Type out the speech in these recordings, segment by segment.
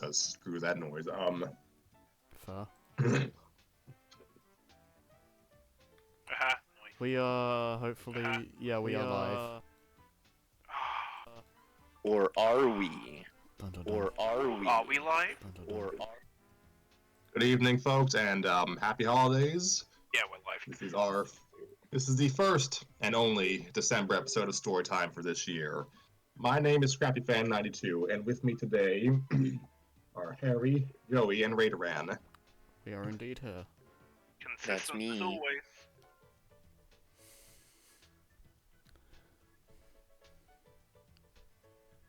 because screw that noise. Fair. Noise. We are hopefully, yeah, we are live. Or are we? Dun, dun, dun. Or are we? Are we live? Dun, dun, dun. Or are... Good evening, folks, and happy holidays. Yeah, we're live. This is the first and only December episode of Storytime for this year. My name is Scrappy Fan 92, and with me today are Harry, Joey, and Raideran. We are indeed here. Consistent me. as always.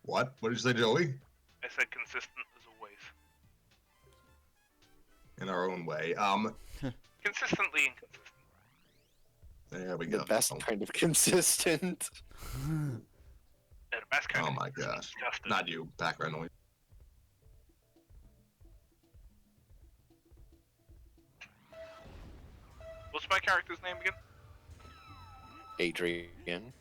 What? What did you say, Joey? I said consistent as always. In our own way. Consistently inconsistent. There we go. The best kind of consistent. Yeah, the best kind Oh of my consistent gosh. stuff that- Not you, background noise. What's my character's name again? Adrian.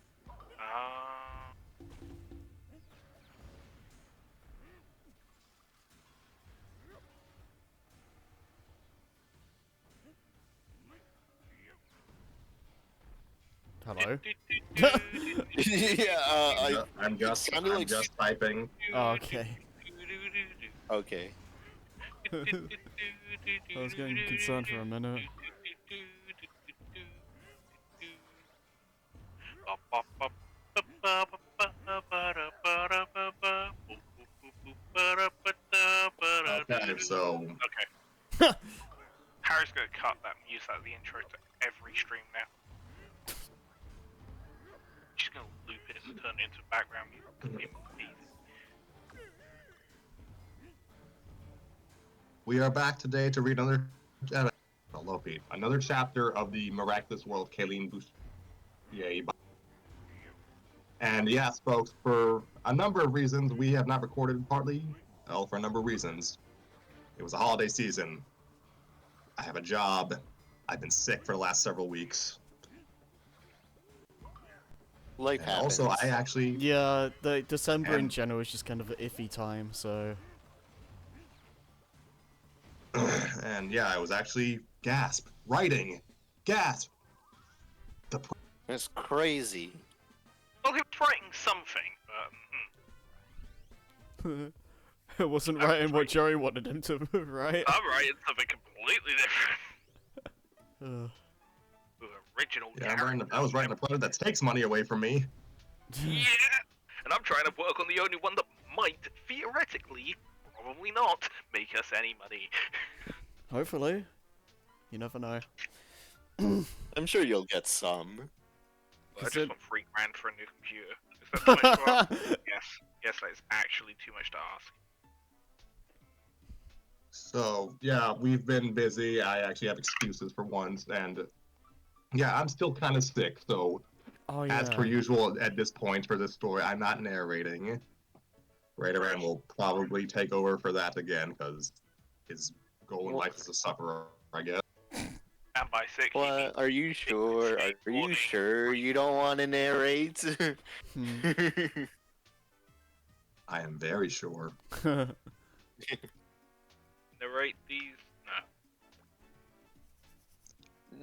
Hello? Yeah, I'm just sounded like- typing. Oh, okay. okay. I was getting concerned for a minute. Okay, so Okay. Harry's gonna cut that and use that as the intro to every stream now. She's gonna loop it and turn it into background music. we are back today to read another chapter of the Miraculous World Caline Bustier. And yes, folks, for a number of reasons, we have not recorded for a number of reasons. It was a holiday season. I have a job. I've been sick for the last several weeks. Life And happens. also, I actually... Yeah, the December in And- general is just kind of an iffy time, so... and yeah, I was actually... Writing! Gasp! That's crazy. Well, he was writing something, but It wasn't writing what Joey wanted him to write. I'm writing something completely different. Ugh. With original Yeah, characters. I was writing a project that takes money away from me. Yeah! And I'm trying to work on the only one that might, theoretically, probably not, make us any money. Hopefully. You never know. I'm sure you'll get some. I Is just it- want $3,000 for a new computer. Is that too much to ask? Yes, that is actually too much to ask. So, yeah, we've been busy. I actually have excuses for once, and yeah, I'm still kind of sick, so Oh, yeah. as per usual at this point for this story, I'm not narrating. Raideran will probably take over for that again, because his goal in life is to suffer, I guess. And by sick, he What? means Are you sure? Are you sure you don't want to narrate? Hmm. I am very sure. narrate these. No.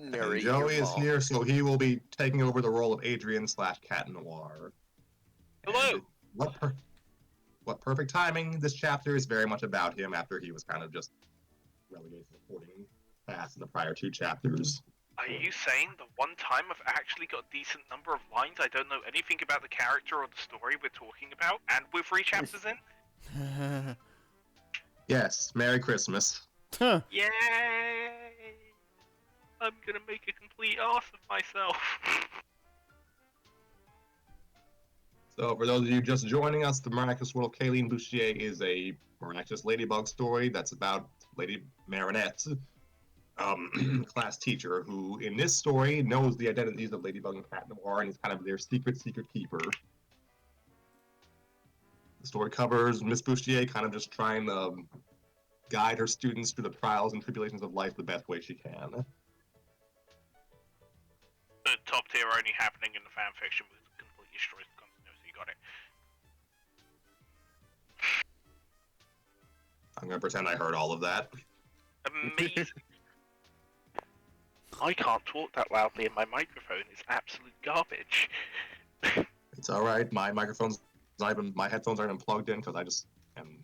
And Narrate Joey your is mom. here, so he will be taking over the role of Adrian/Cat Noir. Hello! And what perfect timing. This chapter is very much about him after he was kind of just relegated to supporting cast in the prior two chapters. Are you saying the one time I've actually got a decent number of lines, I don't know anything about the character or the story we're talking about, and we're 3 chapters in? Yes, Merry Christmas. Huh. Yay! I'm gonna make a complete ass of myself. So, for those of you just joining us, the Miraculous World Caline Bustier is a miraculous ladybug story that's about Lady Marinette, class teacher, who in this story knows the identities of Ladybug and Cat Noir and is kind of their secret keeper. The story covers Miss Bustier kind of just trying to guide her students through the trials and tribulations of life the best way she can. The top tier only happening in the fanfiction with completely destroys the continuity, got it. I'm gonna pretend I heard all of that. Amazing. I can't talk that loudly and my microphone is absolute garbage. It's all right. My microphone's not even. My headphones aren't even plugged in because I just am.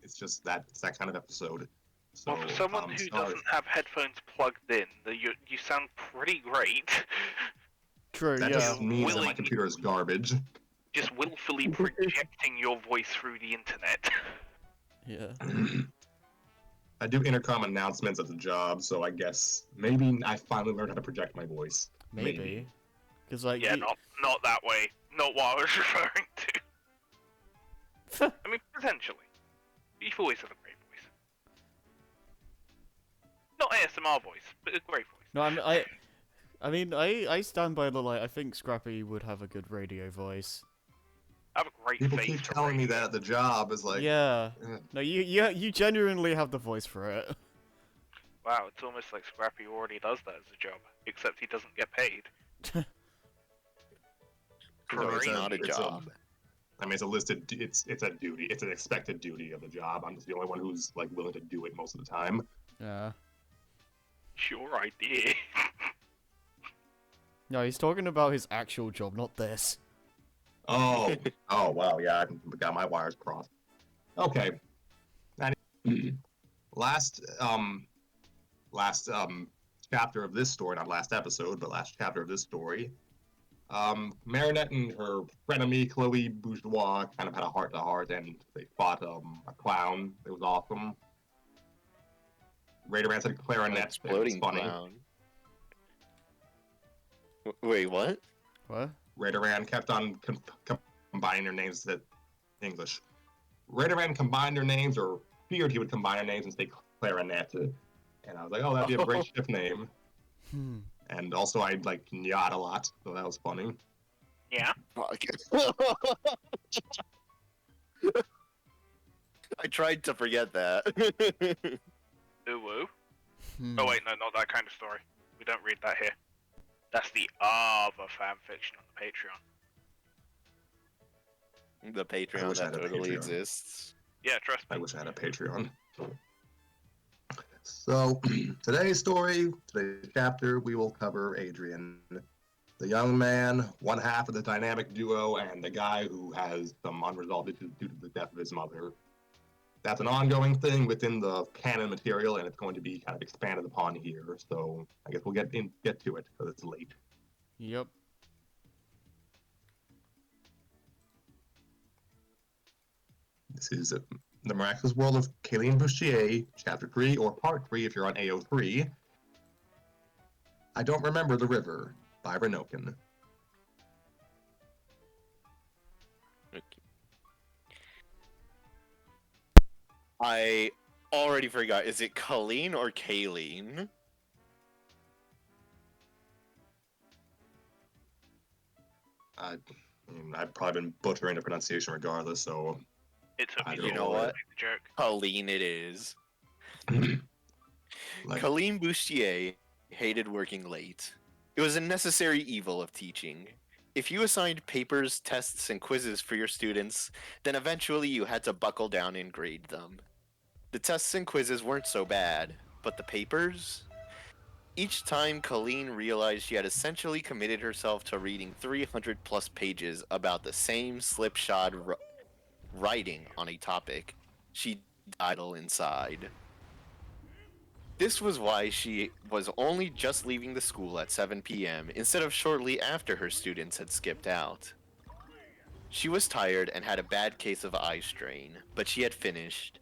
It's just that. It's that kind of episode. So, Well, for someone who sorry. doesn't have headphones plugged in, you sound pretty great. True, That yeah. just means that my computer is garbage. Just willfully projecting your voice through the internet. Yeah. I do intercom announcements at the job, so I guess maybe I finally learned how to project my voice. Maybe. Because, like, Yeah, not that way. Not what I was referring to. I mean, potentially. You've always had a great voice. Not ASMR voice, but a great voice. No, I mean, I stand by the, like, I think Scrappy would have a good radio voice. I have a great People face keep for telling me radio. that at the job is like, yeah. eh. No, you genuinely have the voice for it. Wow, it's almost like Scrappy already does that as a job, except he doesn't get paid. No, it's not a it's job. I mean, it's a listed. It's a duty. It's an expected duty of the job. I'm just the only one who's like willing to do it most of the time. Yeah. Sure idea. No, he's talking about his actual job, not this. Oh, oh wow, yeah, I got my wires crossed. Okay. Last chapter of this story, not last episode, but last chapter of this story. Marinette and her frenemy Chloe Bourgeois kind of had a heart-to-heart, and they fought a clown. It was awesome. Raider Man said clarinet. Exploding funny. clown. Wait, what? What? Raider Man kept on combining their names to English. Raider Man combined their names, or feared he would combine their names and say clarinet. And I was like, oh, that'd be a great ship name. And also, I like yacht a lot, so that was funny. Yeah? I tried to forget that. Ooh woo. Oh wait, no, not that kind of story. We don't read that here. That's the other fanfiction on the Patreon. The I Patreon wish I that had a totally Patreon. exists. Yeah, trust me. I wish I had a Patreon. So, today's chapter, we will cover Adrian, the young man, one half of the dynamic duo, and the guy who has some unresolved issues due to the death of his mother. That's an ongoing thing within the canon material, and it's going to be kind of expanded upon here. So, I guess we'll get to it because it's late. Yep. This is The Miraculous World of Caline Bustier, Chapter 3, or Part 3 if you're on AO3. I Don't Remember the River, by Renoken. Okay. I already forgot. Is it Caline or Caline? I've probably been butchering the pronunciation regardless, so... It took me I so don't know long what? to make the joke. Caline it is. like, Caline Bustier hated working late. It was a necessary evil of teaching. If you assigned papers, tests, and quizzes for your students, then eventually you had to buckle down and grade them. The tests and quizzes weren't so bad, but the papers? Each time Caline realized she had essentially committed herself to reading 300 plus pages about the same slipshod writing on a topic, she died inside. This was why she was only just leaving the school at 7 p.m. instead of shortly after her students had skipped out. She was tired and had a bad case of eye strain, but she had finished.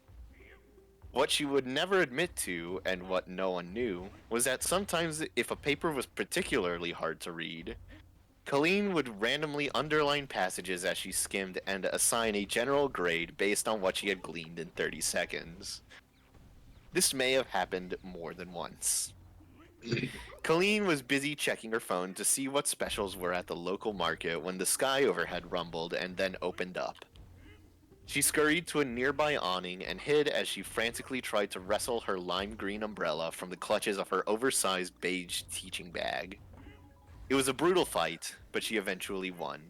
What she would never admit to, and what no one knew, was that sometimes if a paper was particularly hard to read, Caline would randomly underline passages as she skimmed and assign a general grade based on what she had gleaned in 30 seconds. This may have happened more than once. Caline was busy checking her phone to see what specials were at the local market when the sky overhead rumbled and then opened up. She scurried to a nearby awning and hid as she frantically tried to wrestle her lime green umbrella from the clutches of her oversized beige teaching bag. It was a brutal fight, but she eventually won.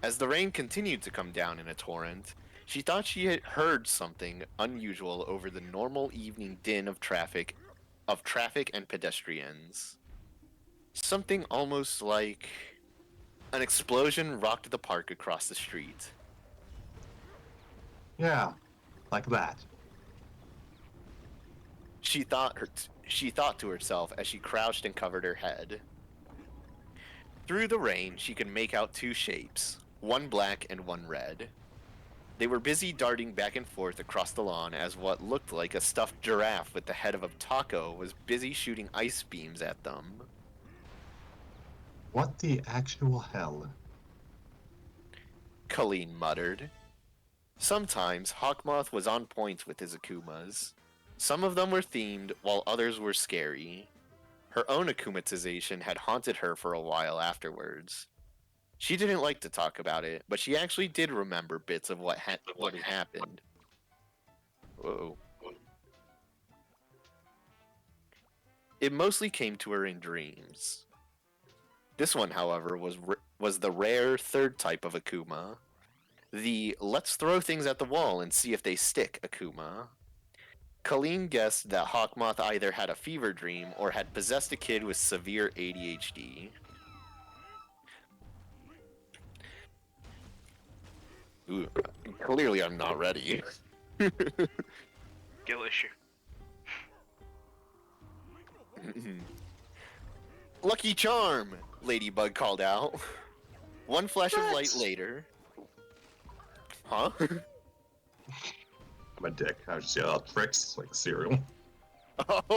As the rain continued to come down in a torrent, She thought she had heard something unusual over the normal evening din of traffic and pedestrians. Something almost like an explosion rocked the park across the street. Yeah, like that. She thought to herself as she crouched and covered her head. Through the rain, she could make out two shapes, one black and one red. They were busy darting back and forth across the lawn as what looked like a stuffed giraffe with the head of a taco was busy shooting ice beams at them. What the actual hell? Caline muttered. Sometimes Hawkmoth was on point with his Akumas. Some of them were themed, while others were scary. Her own akumatization had haunted her for a while afterwards. She didn't like to talk about it, but she actually did remember bits of what had happened. Whoa. It mostly came to her in dreams. This one, however, was the rare third type of Akuma. The let's throw things at the wall and see if they stick Akuma. Caline guessed that Hawkmoth either had a fever dream or had possessed a kid with severe ADHD. Ooh, clearly I'm not ready. Guilt issue. Lucky charm, Ladybug called out. One flash of light later. Huh? I'm a dick. I was just yelling out tricks like cereal. Hot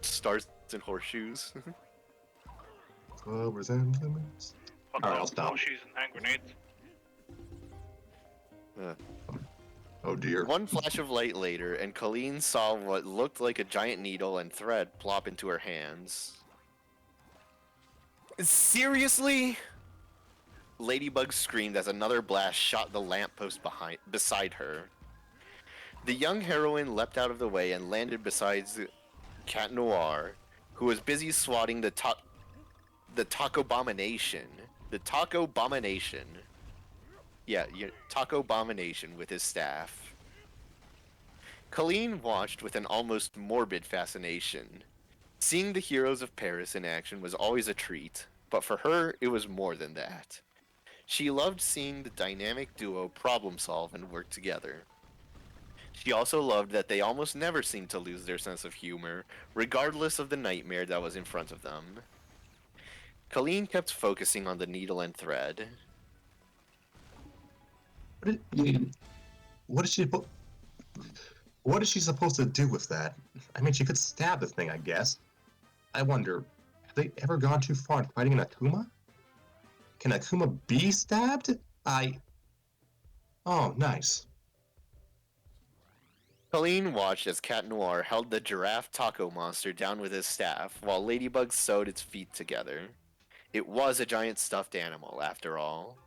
stars and horseshoes. Resemblance. Alright, I'll stop. Horseshoes and hand grenades. Oh dear. One flash of light later, and Caline saw what looked like a giant needle and thread plop into her hands. Seriously? Ladybug screamed as another blast shot the lamppost beside her. The young heroine leapt out of the way and landed beside Cat Noir, who was busy swatting the Taco-Bomination. The Taco-Bomination. Yeah, Taco-Bomination with his staff. Caline watched with an almost morbid fascination. Seeing the heroes of Paris in action was always a treat, but for her, it was more than that. She loved seeing the dynamic duo problem solve and work together. She also loved that they almost never seemed to lose their sense of humor, regardless of the nightmare that was in front of them. Caline kept focusing on the needle and thread. What is she supposed to do with that? I mean, she could stab the thing, I guess. I wonder, have they ever gone too far in fighting an Akuma? Can Akuma be stabbed? Oh, nice. Caline watched as Cat Noir held the giraffe taco monster down with his staff, while Ladybug sewed its feet together. It was a giant stuffed animal, after all.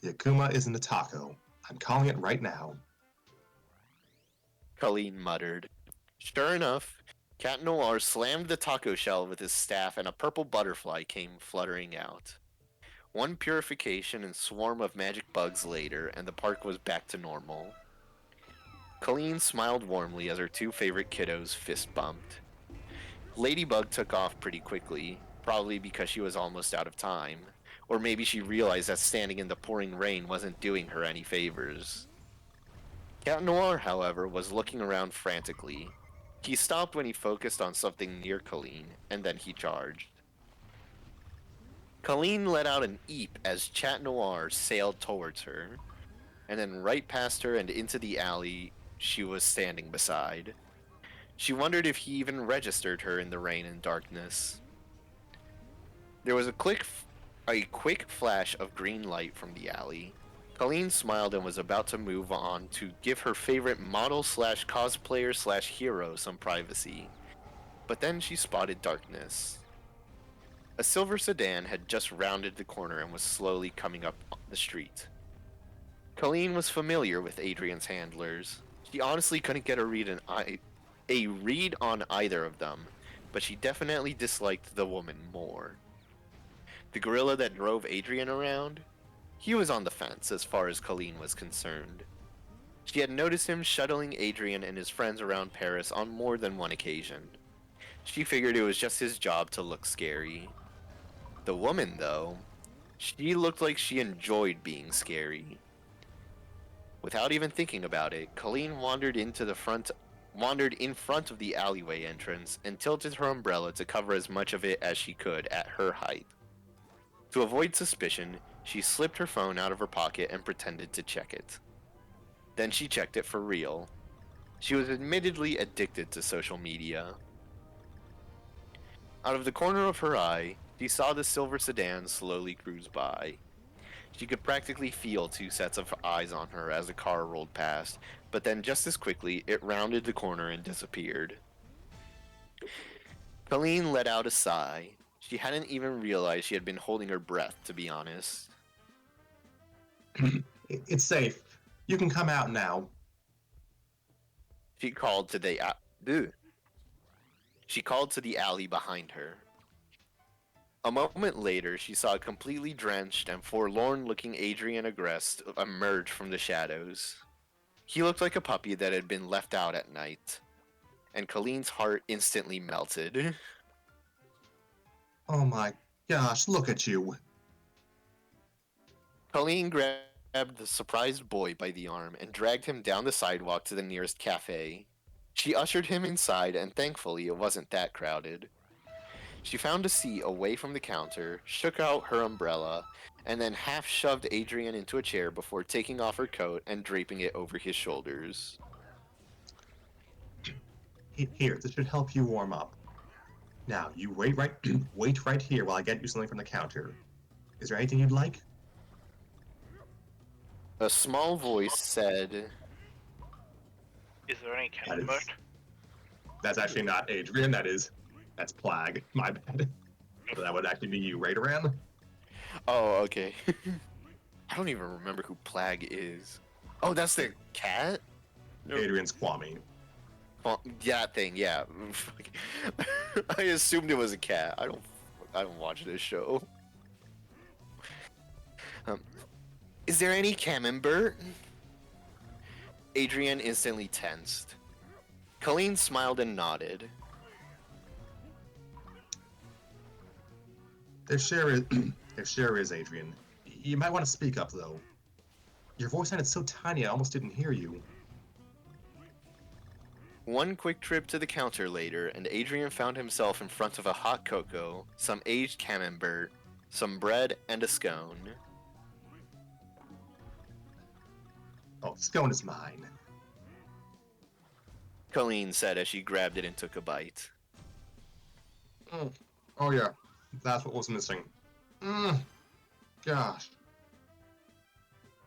The Akuma isn't a taco. I'm calling it right now. Caline muttered. Sure enough, Cat Noir slammed the taco shell with his staff and a purple butterfly came fluttering out. One purification and swarm of magic bugs later, and the park was back to normal. Caline smiled warmly as her two favorite kiddos fist bumped. Ladybug took off pretty quickly, probably because she was almost out of time, or maybe she realized that standing in the pouring rain wasn't doing her any favors. Cat Noir, however, was looking around frantically. He stopped when he focused on something near Caline, and then he charged. Caline let out an eep as Chat Noir sailed towards her, and then right past her and into the alley she was standing beside. She wondered if he even registered her in the rain and darkness. There was a quick flash of green light from the alley. Caline smiled and was about to move on to give her favorite model/cosplayer/hero some privacy. But then she spotted darkness. A silver sedan had just rounded the corner and was slowly coming up the street. Caline was familiar with Adrian's handlers. She honestly couldn't get a read on either of them, but she definitely disliked the woman more. The gorilla that drove Adrian around? He was on the fence as far as Caline was concerned. She had noticed him shuttling Adrian and his friends around Paris on more than one occasion. She figured it was just his job to look scary. The woman, though, she looked like she enjoyed being scary. Without even thinking about it, Caline wandered in front of the alleyway entrance and tilted her umbrella to cover as much of it as she could at her height. To avoid suspicion, she slipped her phone out of her pocket and pretended to check it. Then she checked it for real. She was admittedly addicted to social media. Out of the corner of her eye, she saw the silver sedan slowly cruise by. She could practically feel two sets of eyes on her as the car rolled past, but then just as quickly, it rounded the corner and disappeared. Caline let out a sigh. She hadn't even realized she had been holding her breath, to be honest. It's safe. You can come out now. She called to the alley behind her. A moment later, she saw a completely drenched and forlorn-looking Adrian Agreste emerge from the shadows. He looked like a puppy that had been left out at night, and Caline's heart instantly melted. Oh my gosh, look at you. Caline grabbed the surprised boy by the arm and dragged him down the sidewalk to the nearest cafe. She ushered him inside, and thankfully it wasn't that crowded. She found a seat away from the counter, shook out her umbrella, and then half-shoved Adrian into a chair before taking off her coat and draping it over his shoulders. Here, this should help you warm up. Now, you wait right here while I get you something from the counter. Is there anything you'd like? A small voice said, Is there any camembert? That's actually not Adrian, that's Plague. My bad. So that would actually be you, right, Aran? oh, okay. I don't even remember who Plague is. Oh, that's the cat? Adrian's Kwame. Well, that thing, yeah. I assumed it was a cat. I don't watch this show. Is there any camembert? Adrian instantly tensed. Caline smiled and nodded. There sure is, Adrian. You might want to speak up, though. Your voice sounded so tiny I almost didn't hear you. One quick trip to the counter later, and Adrian found himself in front of a hot cocoa, some aged camembert, some bread, and a scone. Oh, scone is mine. Caline said as she grabbed it and took a bite. Oh yeah, that's what was missing. Gosh.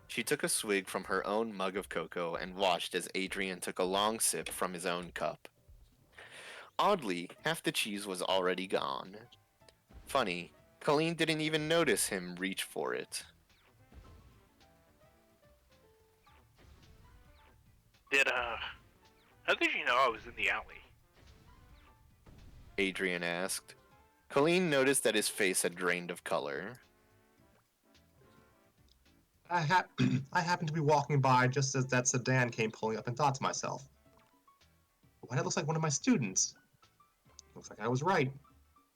She took a swig from her own mug of cocoa and watched as Adrian took a long sip from his own cup. Oddly, half the cheese was already gone. Funny, Caline didn't even notice him reach for it. How did you know I was in the alley? Adrian asked. Caline noticed that his face had drained of color. I happened to be walking by just as that sedan came pulling up and thought to myself, why, that looks like one of my students. Looks like I was right.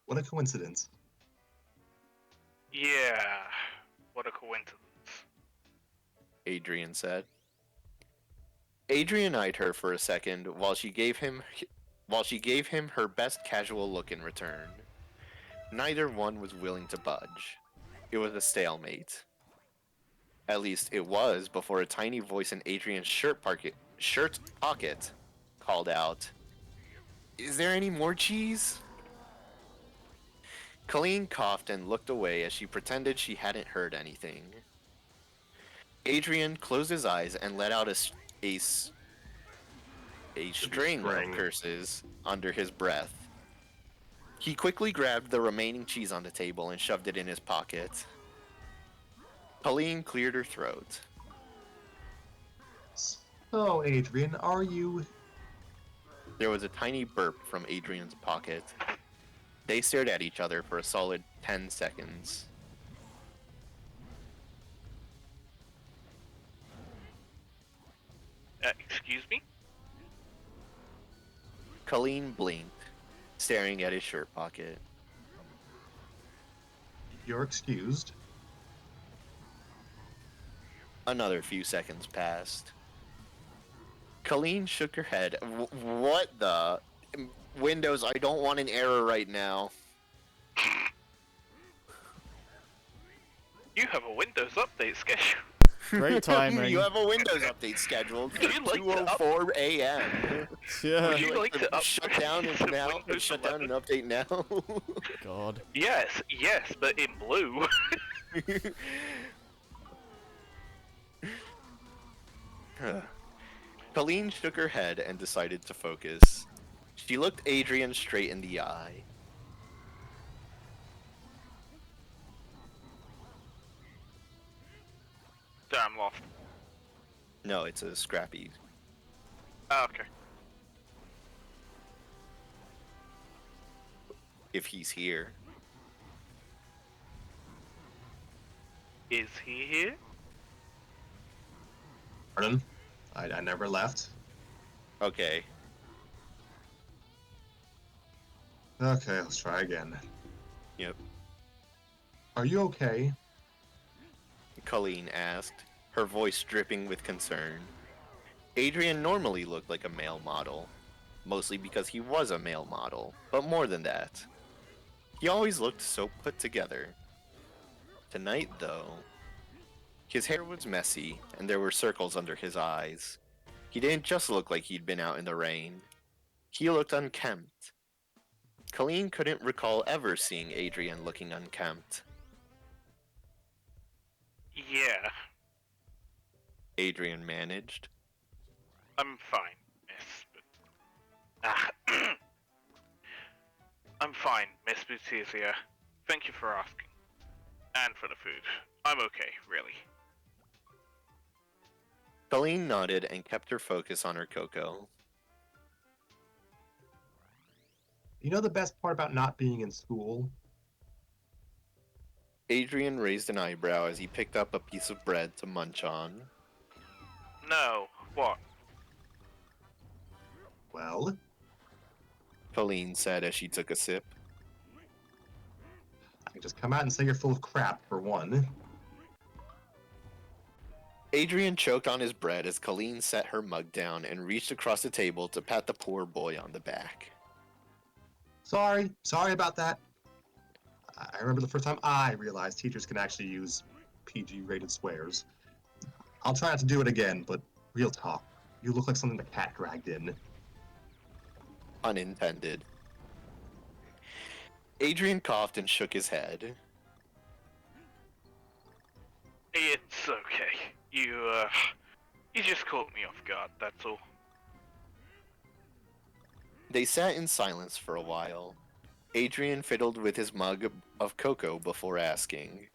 What a coincidence. Yeah, what a coincidence. Adrian said. Adrian eyed her for a second while she gave him her best casual look in return. Neither one was willing to budge. It was a stalemate. At least it was before a tiny voice in Adrian's shirt pocket called out, "Is there any more cheese?" Caline coughed and looked away as she pretended she hadn't heard anything. Adrian closed his eyes and let out a string of curses under his breath. He quickly grabbed the remaining cheese on the table and shoved it in his pocket. Caline cleared her throat. So, Adrian, are you... There was a tiny burp from Adrian's pocket. They stared at each other for a solid 10 seconds. Excuse me? Caline blinked, staring at his shirt pocket. You're excused. Another few seconds passed. Caline shook her head. What the? Windows, I don't want an error right now. You have a Windows update schedule. Great timing. You have a Windows update scheduled for Would you like to 2:04 a.m. Yeah. Would you like to shut upgrade down to now? Windows Shut down 11? and update now. God. Yes, but in blue. Caline shook her head and decided to focus. She looked Adrian straight in the eye. Damn, lost. No, it's a Scrappy. Oh, okay. If he's here. Is he here? Pardon? I never left. Okay. Okay, let's try again. Yep. Are you okay? Caline asked, her voice dripping with concern. Adrian normally looked like a male model, mostly because he was a male model, but more than that. He always looked so put together. Tonight, though, his hair was messy and there were circles under his eyes. He didn't just look like he'd been out in the rain. He looked unkempt. Caline couldn't recall ever seeing Adrian looking unkempt. Yeah, Adrian managed. I'm fine, miss. I'm fine, Miss Bustier. Thank you for asking. And for the food. I'm okay, really. Caline nodded and kept her focus on her cocoa. You know the best part about not being in school? Adrian raised an eyebrow as he picked up a piece of bread to munch on. No, what? Well, Caline said as she took a sip. I can just come out and say you're full of crap, for one. Adrian choked on his bread as Caline set her mug down and reached across the table to pat the poor boy on the back. Sorry about that. I remember the first time I realized teachers can actually use PG-rated swears. I'll try not to do it again, but real talk, you look like something the cat dragged in. Unintended. Adrian coughed and shook his head. It's okay. You just caught me off guard, that's all. They sat in silence for a while. Adrian fiddled with his mug of cocoa before asking.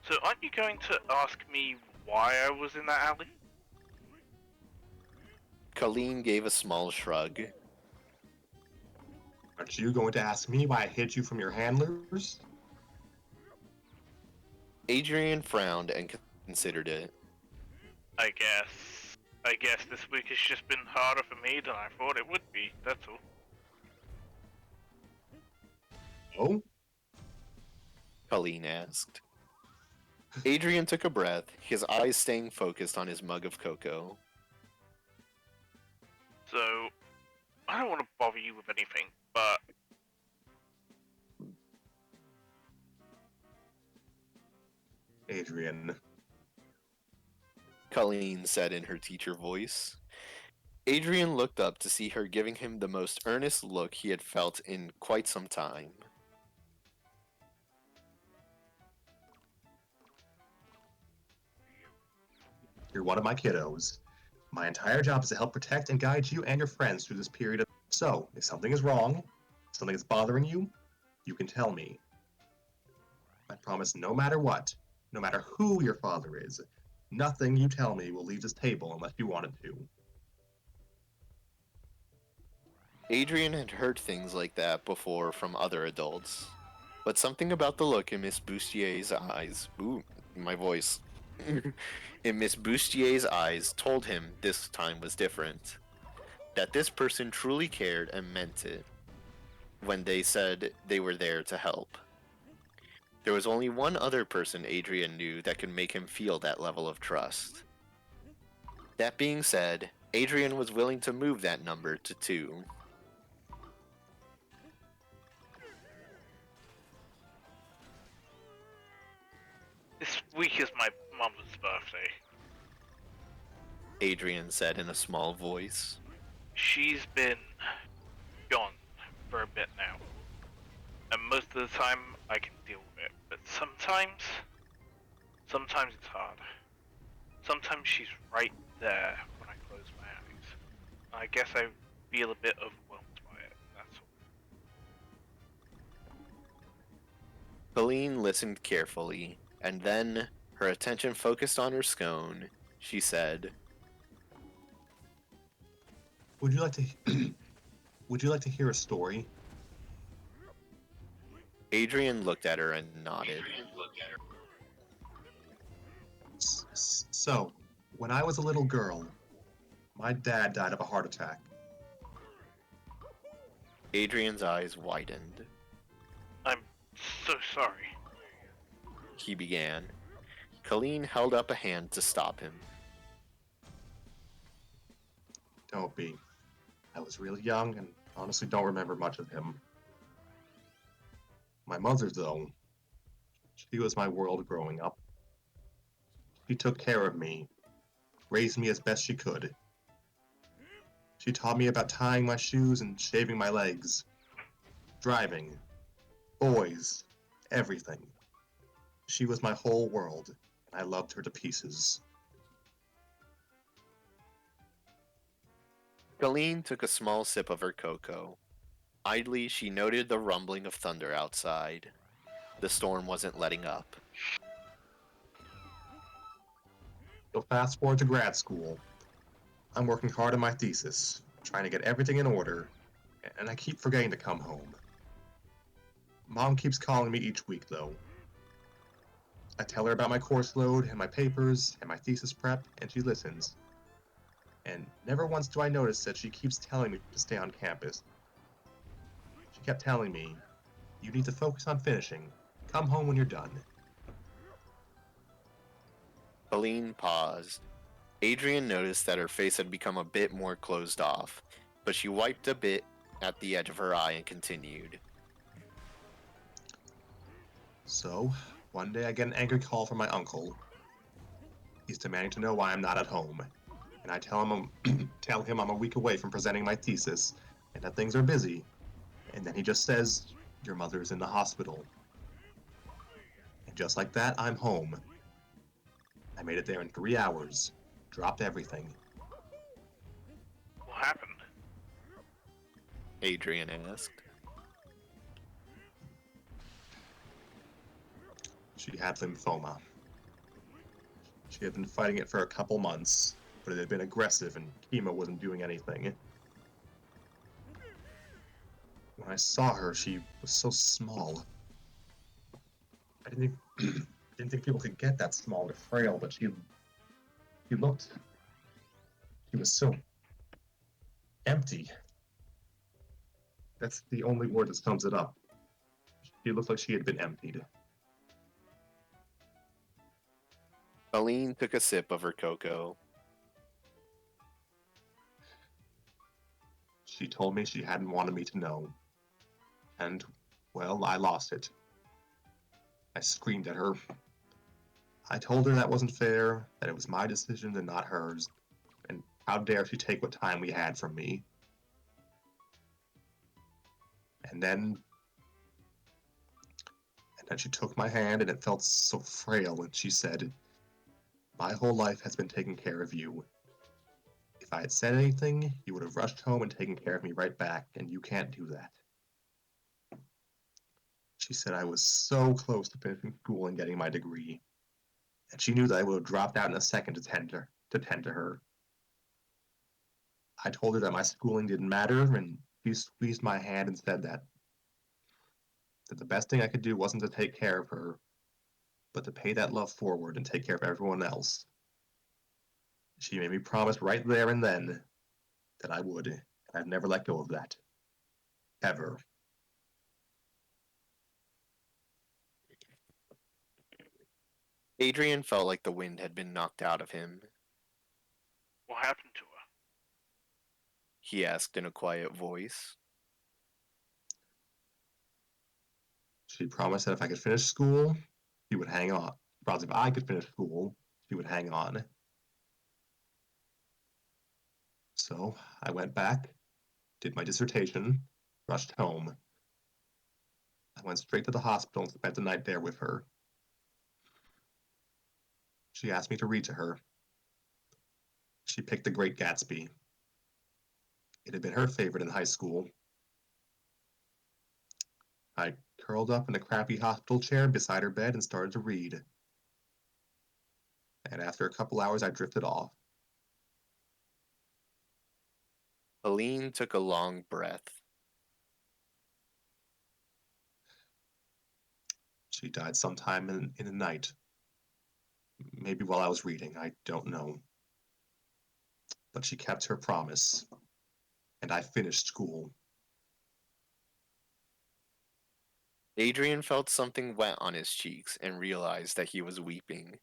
So aren't you going to ask me why I was in that alley? Caline gave a small shrug. Aren't you going to ask me why I hid you from your handlers? Adrian frowned and considered it. I guess this week has just been harder for me than I thought it would be, that's all. Oh? Caline asked. Adrian took a breath, his eyes staying focused on his mug of cocoa. So, I don't want to bother you with anything, but Adrian. Caline said in her teacher voice. Adrian looked up to see her giving him the most earnest look he had felt in quite some time. You're one of my kiddos. My entire job is to help protect and guide you and your friends through this period of... So, if something is wrong, if something is bothering you, you can tell me. I promise no matter what, no matter who your father is, nothing you tell me will leave this table unless you want it to. Adrian had heard things like that before from other adults, but something about the look in Miss Bustier's eyes, my voice, in Miss Bustier's eyes told him this time was different. That this person truly cared and meant it when they said they were there to help. There was only one other person Adrian knew that could make him feel that level of trust. That being said, Adrian was willing to move that number to 2. This week is my mum's birthday. Adrian said in a small voice. She's been gone for a bit now. And most of the time I can deal with it. But sometimes it's hard. Sometimes she's right there when I close my eyes. I guess I feel a bit overwhelmed by it, that's all. Caline listened carefully, and then, her attention focused on her scone, she said, Would you like to would you like to hear a story? Adrian looked at her and nodded. So, when I was a little girl, my dad died of a heart attack. Adrian's eyes widened. I'm so sorry. He began. Caline held up a hand to stop him. Don't be. I was really young and honestly don't remember much of him. My mother, though, she was my world growing up. She took care of me, raised me as best she could. She taught me about tying my shoes and shaving my legs, driving, boys, everything. She was my whole world, and I loved her to pieces. Caline took a small sip of her cocoa. Idly, she noted the rumbling of thunder outside. The storm wasn't letting up. So fast forward to grad school. I'm working hard on my thesis, trying to get everything in order, and I keep forgetting to come home. Mom keeps calling me each week, though. I tell her about my course load and my papers and my thesis prep, and she listens. And never once do I notice that she keeps telling me to stay on campus. She kept telling me, "You need to focus on finishing. Come home when you're done." Caline paused. Adrian noticed that her face had become a bit more closed off, but she wiped a bit at the edge of her eye and continued. So, one day I get an angry call from my uncle. He's demanding to know why I'm not at home. And I tell him I'm a week away from presenting my thesis, and that things are busy. And then he just says, "Your mother's in the hospital." And just like that, I'm home. I made it there in 3 hours. Dropped everything. What happened? Adrian asked. She had lymphoma. She had been fighting it for a couple months, but it had been aggressive and chemo wasn't doing anything. When I saw her, she was so small. I didn't think people could get that small or frail, but she was so empty. That's the only word that sums it up. She looked like she had been emptied. Caline took a sip of her cocoa. She told me she hadn't wanted me to know. And, well, I lost it. I screamed at her. I told her that wasn't fair, that it was my decision and not hers, and how dare she take what time we had from me. And then she took my hand and it felt so frail and she said, "My whole life has been taking care of you. If I had said anything, you would have rushed home and taken care of me right back, and you can't do that." She said I was so close to finishing school and getting my degree, and she knew that I would have dropped out in a second to tend to her. I told her that my schooling didn't matter, and she squeezed my hand and said that the best thing I could do wasn't to take care of her, but to pay that love forward and take care of everyone else. She made me promise right there and then that I would, and I've never let go of that. Ever. Adrian felt like the wind had been knocked out of him. What happened to her? He asked in a quiet voice. She promised that if I could finish school, she would hang on. She promised if I could finish school, she would hang on. So I went back, did my dissertation, rushed home. I went straight to the hospital and spent the night there with her. She asked me to read to her. She picked The Great Gatsby. It had been her favorite in high school. I curled up in a crappy hospital chair beside her bed and started to read. And after a couple hours, I drifted off. Caline took a long breath. She died sometime in the night. Maybe while I was reading, I don't know. But she kept her promise, and I finished school. Adrian felt something wet on his cheeks and realized that he was weeping.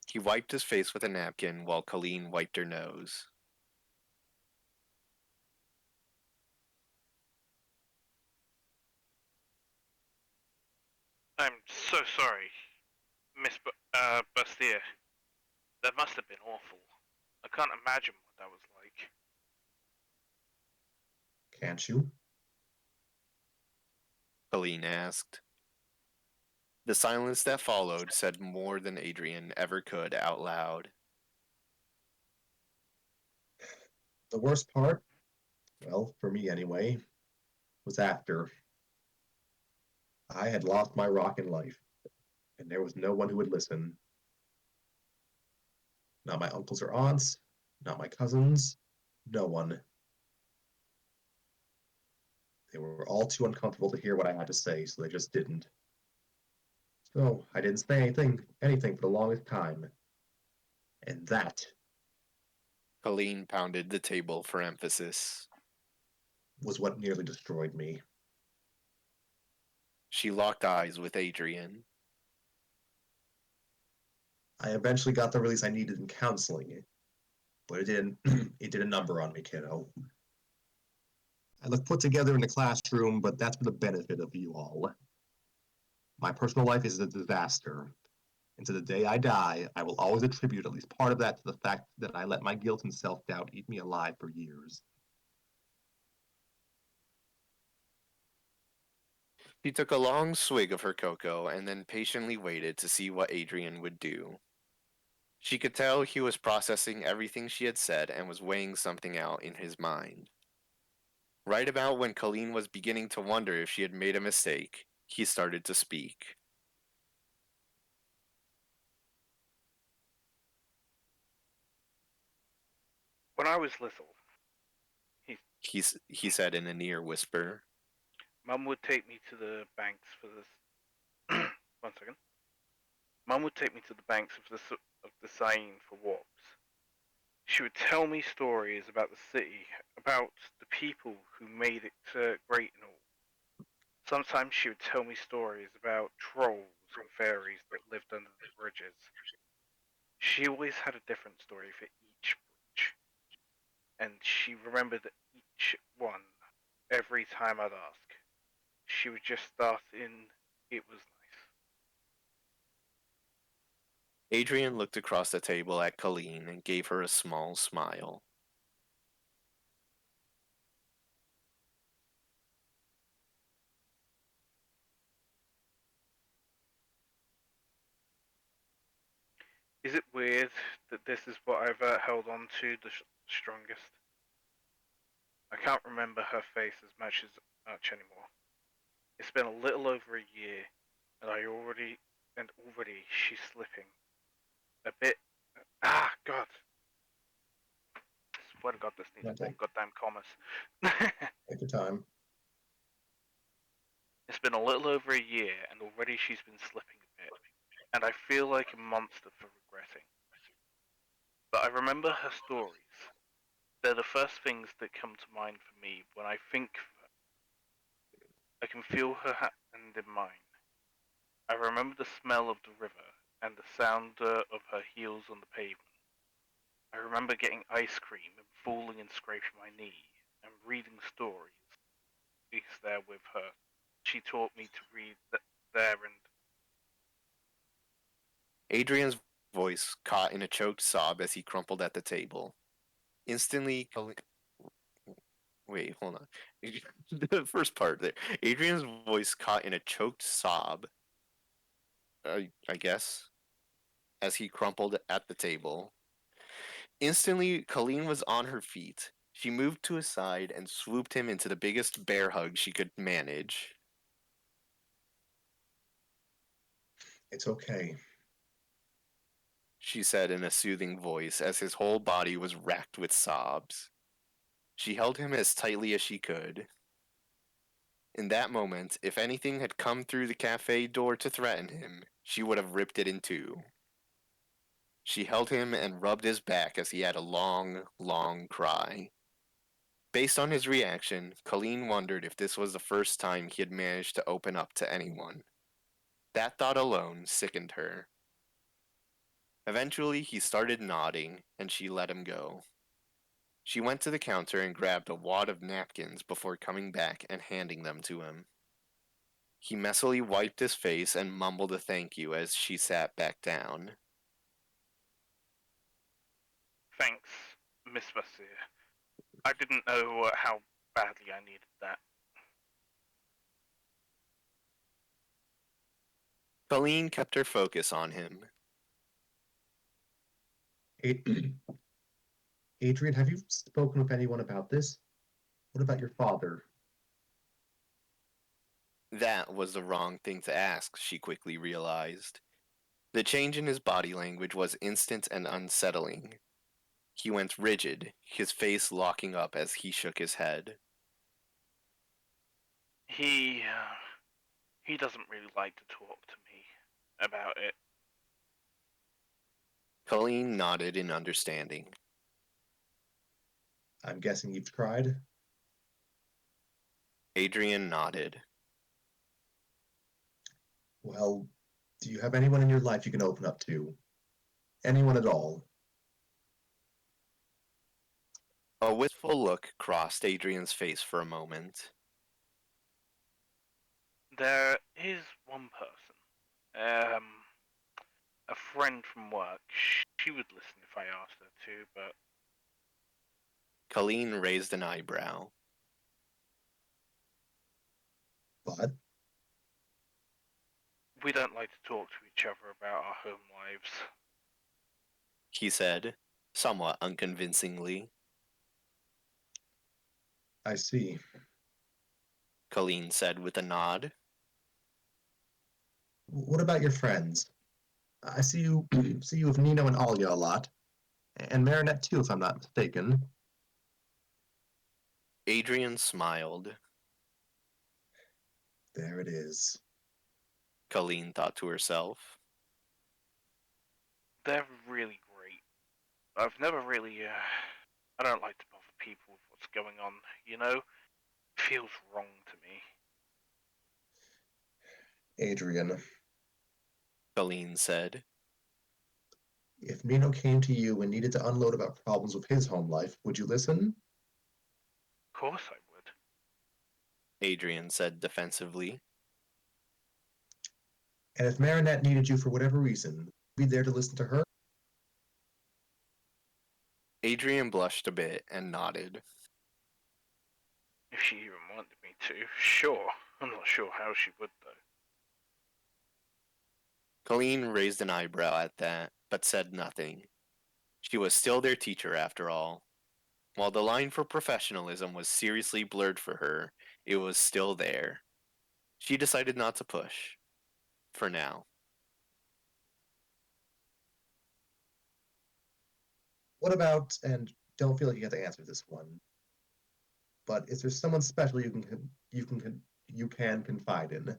He wiped his face with a napkin while Caline wiped her nose. I'm so sorry, Bustier. That must have been awful. I can't imagine what that was like. Can't you? Caline asked. The silence that followed said more than Adrian ever could out loud. The worst part, well, for me anyway, was after. I had lost my rock in life, and there was no one who would listen. Not my uncles or aunts, not my cousins, no one. They were all too uncomfortable to hear what I had to say, so they just didn't. So I didn't say anything for the longest time. And that Caline pounded the table for emphasis. was what nearly destroyed me. She locked eyes with Adrian. I eventually got the release I needed in counseling, but it didn't it did a number on me, kiddo. I look put together in the classroom, but that's for the benefit of you all. My personal life is a disaster, and to the day I die, I will always attribute at least part of that to the fact that I let my guilt and self-doubt eat me alive for years. She took a long swig of her cocoa and then patiently waited to see what Adrian would do. She could tell he was processing everything she had said and was weighing something out in his mind. Right about when Caline was beginning to wonder if she had made a mistake, he started to speak. When I was little, He said in a near whisper. Mum would take me to the banks for this. One second. Mum would take me to the banks of the Seine for walks. She would tell me stories about the city, about the people who made it great and all. Sometimes she would tell me stories about trolls and fairies that lived under the bridges. She always had a different story for each bridge, and she remembered each one every time I'd ask. She would just start in, "It was nice." Adrian looked across the table at Caline and gave her a small smile. Is it weird that this is what I've held on to the strongest? I can't remember her face as much anymore. It's been a little over a year, and already she's slipping a bit. Ah, God! I swear to God, this needs more Okay, goddamn commas. take your time. It's been a little over a year, and already she's been slipping a bit. and I feel like a monster for regretting. But I remember her stories. They're the first things that come to mind for me when I think of her. I can feel her hand in mine. I remember the smell of the river and the sound of her heels on the pavement. I remember getting ice cream and falling and scraping my knee and reading stories. Is there with her. She taught me to read there and Adrian's voice caught in a choked sob as he crumpled at the table. Instantly, wait, hold on. The first part there. Adrian's voice caught in a choked sob, I guess, as he crumpled at the table. Instantly, Caline was on her feet. She moved to his side and swooped him into the biggest bear hug she could manage. It's okay. She said in a soothing voice as his whole body was racked with sobs. She held him as tightly as she could. In that moment, if anything had come through the cafe door to threaten him, she would have ripped it in two. She held him and rubbed his back as he had a long, long cry. Based on his reaction, Colleen wondered if this was the first time he had managed to open up to anyone. That thought alone sickened her. Eventually, he started nodding, and she let him go. She went to the counter and grabbed a wad of napkins before coming back and handing them to him. He messily wiped his face and mumbled a thank you as she sat back down. thanks, Miss Bustier. I didn't know how badly I needed that. Colleen kept her focus on him. Adrian, have you spoken with anyone about this? What about your father? That was the wrong thing to ask, she quickly realized. The change in his body language was instant and unsettling. He went rigid, his face locking up as he shook his head. He he doesn't really like to talk to me about it. Colleen nodded in understanding. I'm guessing you've tried. Adrian nodded. Well, do you have anyone in your life you can open up to? Anyone at all? A wistful look crossed Adrian's face for a moment. There is one person, a friend from work. She would listen if I asked her to, but Colleen raised an eyebrow. But we don't like to talk to each other about our home lives. He said, somewhat unconvincingly. I see. Colleen said with a nod. What about your friends? I see you see you with Nino and Alia a lot. And Marinette too, if I'm not mistaken. Adrian smiled. There it is. Colleen thought to herself. They're really great. I've never really, I don't like to bother people with what's going on, you know? Feels wrong to me. Adrian, Colleen said. if Nino came to you and needed to unload about problems with his home life, would you listen? Of course I would. Adrian said defensively. And if Marinette needed you for whatever reason, be there to listen to her? Adrian blushed a bit and nodded. If she even wanted me to, sure. I'm not sure how she would, though. Colleen raised an eyebrow at that, but said nothing. She was still their teacher after all. While the line for professionalism was seriously blurred for her, it was still there. She decided not to push. For now. What about, and don't feel like you have to answer this one, but is there someone special you can confide in?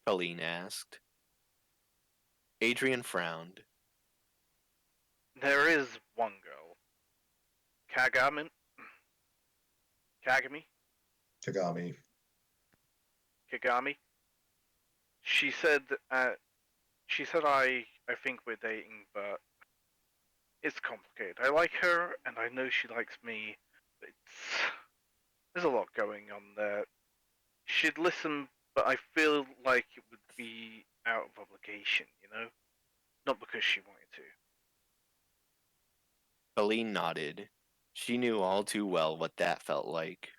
Colleen asked. Adrian frowned. There is one girl. Kagami? Kagami? Kagami. Kagami? She said, I think we're dating, but it's complicated. I like her, and I know she likes me, but there's a lot going on there. She'd listen, but I feel like it would be out of obligation, you know? Not because she wanted to. Caline nodded. She knew all too well what that felt like.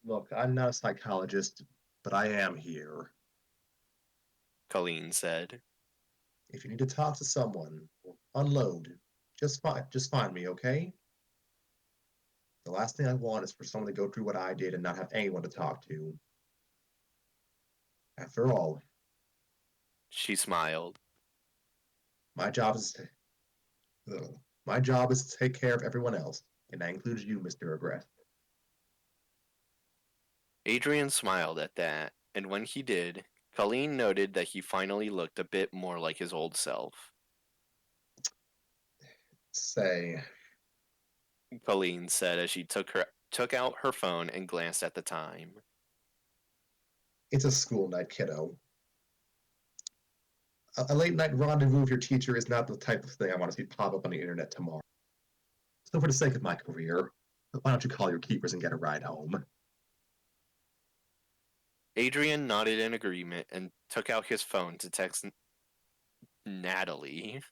Look, I'm not a psychologist, but I am here. Caline said. If you need to talk to someone or unload, just find me, okay? The last thing I want is for someone to go through what I did and not have anyone to talk to. After all, She smiled. my job is my job is to take care of everyone else, and that includes you, Mr. Agrest. Adrian smiled at that, and when he did, Caline noted that he finally looked a bit more like his old self. Say, Caline said as she took out her phone and glanced at the time. it's a school night, kiddo. A late night rendezvous with your teacher is not the type of thing I want to see pop up on the internet tomorrow. So, for the sake of my career, why don't you call your keepers and get a ride home? Adrian nodded in agreement and took out his phone to text Natalie.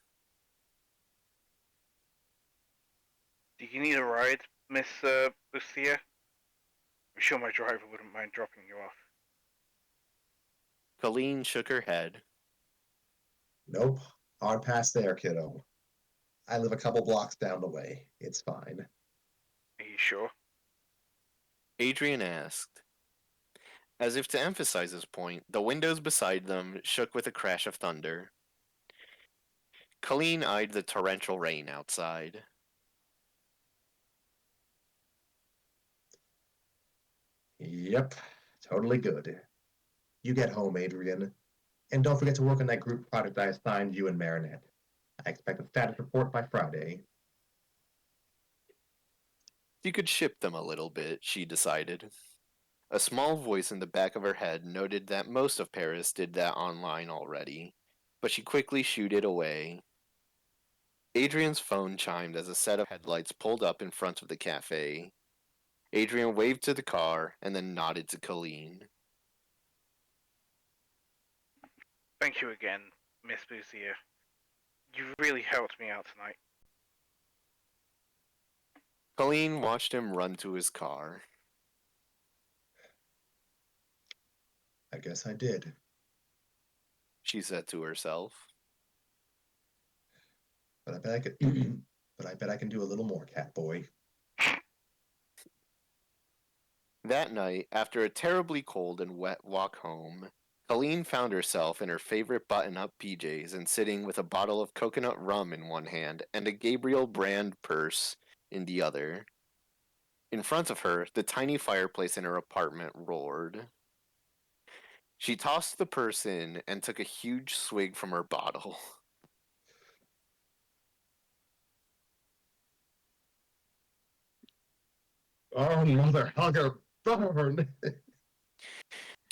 Do you need a ride, Miss Bustier? I'm sure my driver wouldn't mind dropping you off. Caline shook her head. Nope, hard past there, kiddo. I live a couple blocks down the way. It's fine. Are you sure? Adrian asked. As if to emphasize his point, the windows beside them shook with a crash of thunder. Caline eyed the torrential rain outside. Yep, totally good. You get home, Adrian. And don't forget to work on that group project I assigned you and Marinette. I expect a status report by Friday. You could ship them a little bit, she decided. A small voice in the back of her head noted that most of Paris did that online already, but she quickly shooed it away. Adrian's phone chimed as a set of headlights pulled up in front of the cafe. Adrian waved to the car and then nodded to Caline. Thank you again, Miss Bustier. You really helped me out tonight. Caline watched him run to his car. I guess I did. She said to herself. But I bet I could but I bet I can do a little more, Catboy. That night, after a terribly cold and wet walk home, Caline found herself in her favorite button-up PJs and sitting with a bottle of coconut rum in one hand and a Gabriel brand purse in the other. In front of her, the tiny fireplace in her apartment roared. She tossed the purse in and took a huge swig from her bottle. Oh, mother hugger, burn!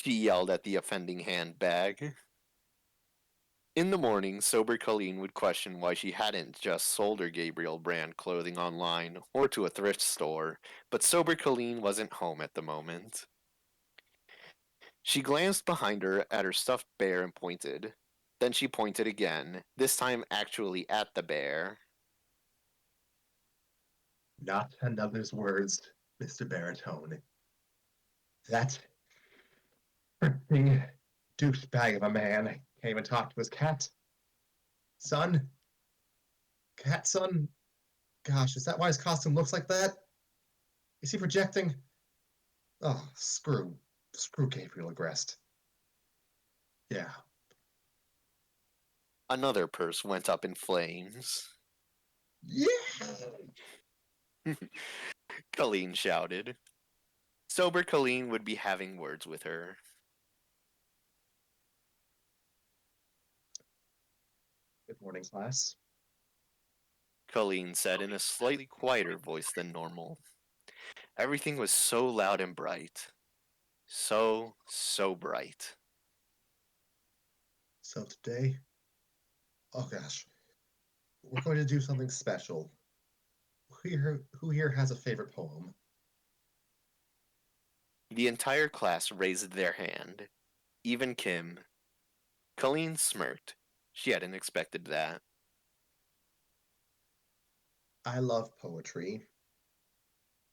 She yelled at the offending handbag. In the morning, sober Colleen would question why she hadn't just sold her Gabriel brand clothing online or to a thrift store, but sober Colleen wasn't home at the moment. She glanced behind her at her stuffed bear and pointed. Then she pointed again, this time actually at the bear. Not another's words, Mr. Baritone. That freaking douchebag of a man came and talked to his cat. Son? Cat son? Gosh, is that why his costume looks like that? Is he projecting? Oh, screw. Screw Gabriel Agrest. Yeah. Another purse went up in flames. Yeah! Colleen shouted. Sober Colleen would be having words with her. Good morning, class. Caline said in a slightly quieter voice than normal. Everything was so loud and bright. So bright. So today, oh gosh, we're going to do something special. Who here has a favorite poem? The entire class raised their hand. Even Kim. Colleen smirked. She hadn't expected that. I love poetry.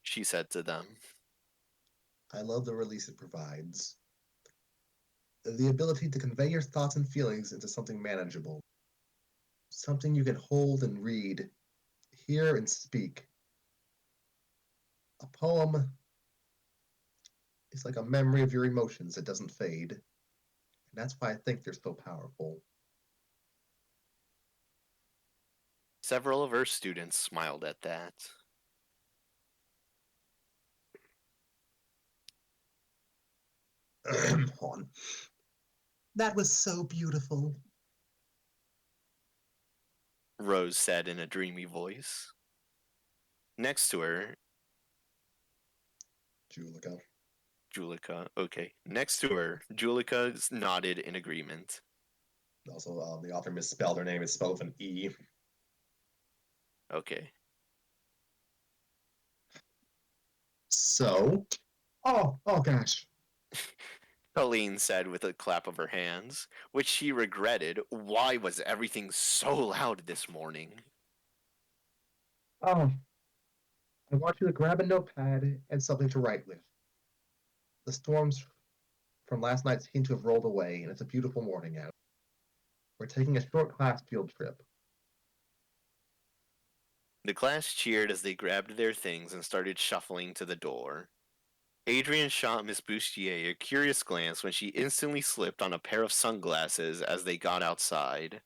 She said to them. I love the release it provides. The ability to convey your thoughts and feelings into something manageable. Something you can hold and read, hear and speak. A poem is like a memory of your emotions that doesn't fade. And that's why I think they're so powerful. Several of her students smiled at that. Hold on. That was so beautiful. Rose said in a dreamy voice. Next to her, Julika. Okay. Next to her, Julika nodded in agreement. Also, the author misspelled her name. It's spelled with an E. Okay. So, oh gosh. Colleen said with a clap of her hands, which she regretted. Why was everything so loud this morning? Oh, I want you to grab a notepad and something to write with. The storms from last night seem to have rolled away, and it's a beautiful morning out. We're taking a short class field trip. The class cheered as they grabbed their things and started shuffling to the door. Adrian shot Miss Bustier a curious glance when she instantly slipped on a pair of sunglasses as they got outside.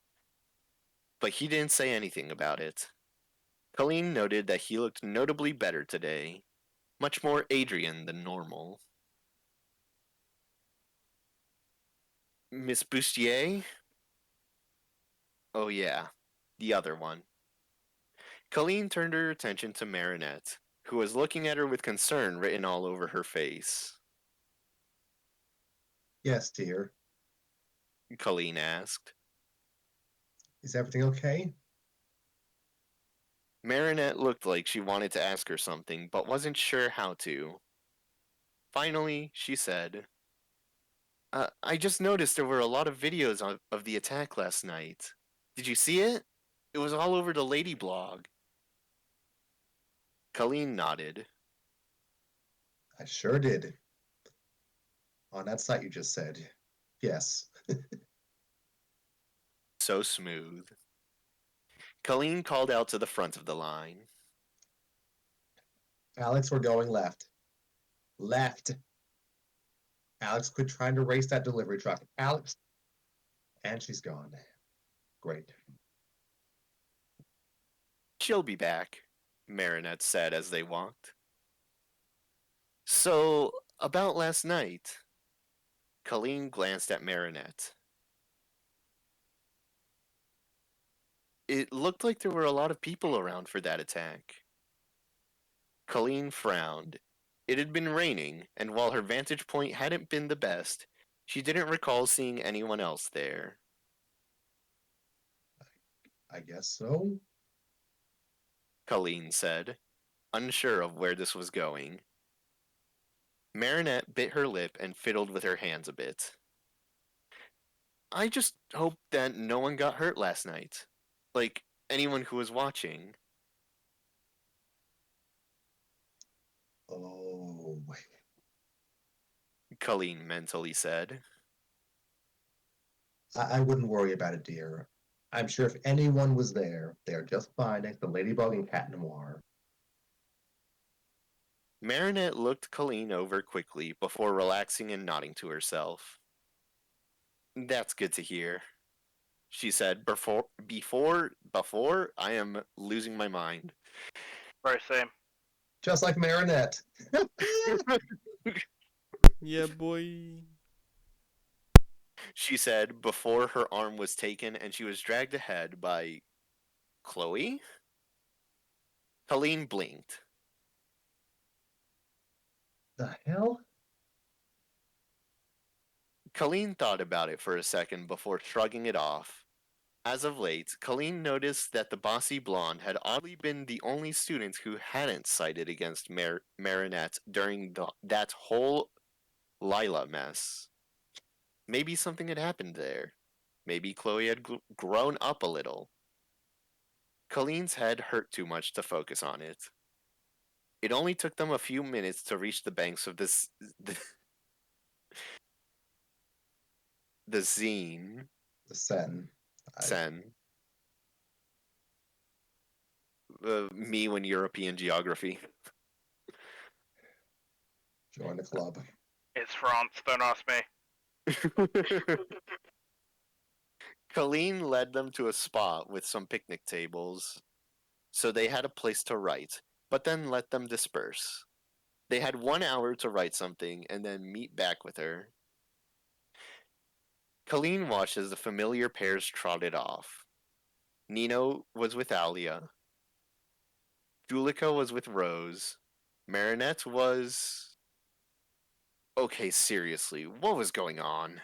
But he didn't say anything about it. Colleen noted that he looked notably better today, much more Adrian than normal. Miss Bustier? Oh yeah, the other one. Colleen turned her attention to Marinette, who was looking at her with concern written all over her face. Yes, dear. Colleen asked. Is everything okay? Marinette looked like she wanted to ask her something, but wasn't sure how to. Finally, she said, I just noticed there were a lot of videos of the attack last night. Did you see it? It was all over the Lady blog. Colleen nodded. I sure did. On that site you just said. Yes. So smooth. Colleen called out to the front of the line. Alex, we're going left. Left. Alex, quit trying to race that delivery truck. Alex. And she's gone. Great. She'll be back, Marinette said as they walked. So, about last night. Colleen glanced at Marinette. It looked like there were a lot of people around for that attack. Colleen frowned. It had been raining, and while her vantage point hadn't been the best, she didn't recall seeing anyone else there. I guess so. Colleen said, unsure of where this was going. Marinette bit her lip and fiddled with her hands a bit. I just hope that no one got hurt last night. Like, anyone who was watching. Oh. Colleen mentally said. I wouldn't worry about it, dear. I'm sure if anyone was there, they're just fine next to Ladybug and Cat Noir. Marinette looked Colleen over quickly before relaxing and nodding to herself. That's good to hear, she said. Before I am losing my mind. Right, same. Just like Marinette. Yeah, boy. she said before her arm was taken and she was dragged ahead by Chloe? Caline blinked. The hell? Caline thought about it for a second before shrugging it off. As of late, Caline noticed that the bossy blonde had oddly been the only student who hadn't sided against Marinette during that whole Lila mess. Maybe something had happened there. Maybe Chloe had grown up a little. Caline's head hurt too much to focus on it. It only took them a few minutes to reach the banks of the Zine. The Sen. Sen. Me when European geography. Join the club. It's France, don't ask me. Caline led them to a spot with some picnic tables, so they had a place to write, but then let them disperse. They had 1 hour to write something and then meet back with her. Caline watched as the familiar pairs trotted off. Nino was with Alia. Julika was with Rose. Marinette was... Okay, seriously, what was going on?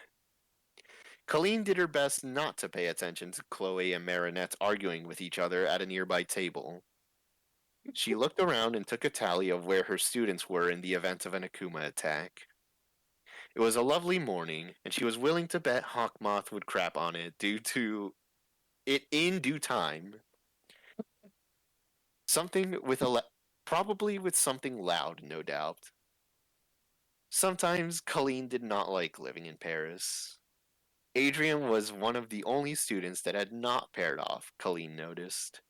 Caline did her best not to pay attention to Chloe and Marinette arguing with each other at a nearby table. She looked around and took a tally of where her students were in the event of an Akuma attack. It was a lovely morning, and she was willing to bet Hawkmoth would crap on it due to it in due time. Something with probably with something loud, no doubt. Sometimes Caline did not like living in Paris. Adrian was one of the only students that had not paired off, Caline noticed.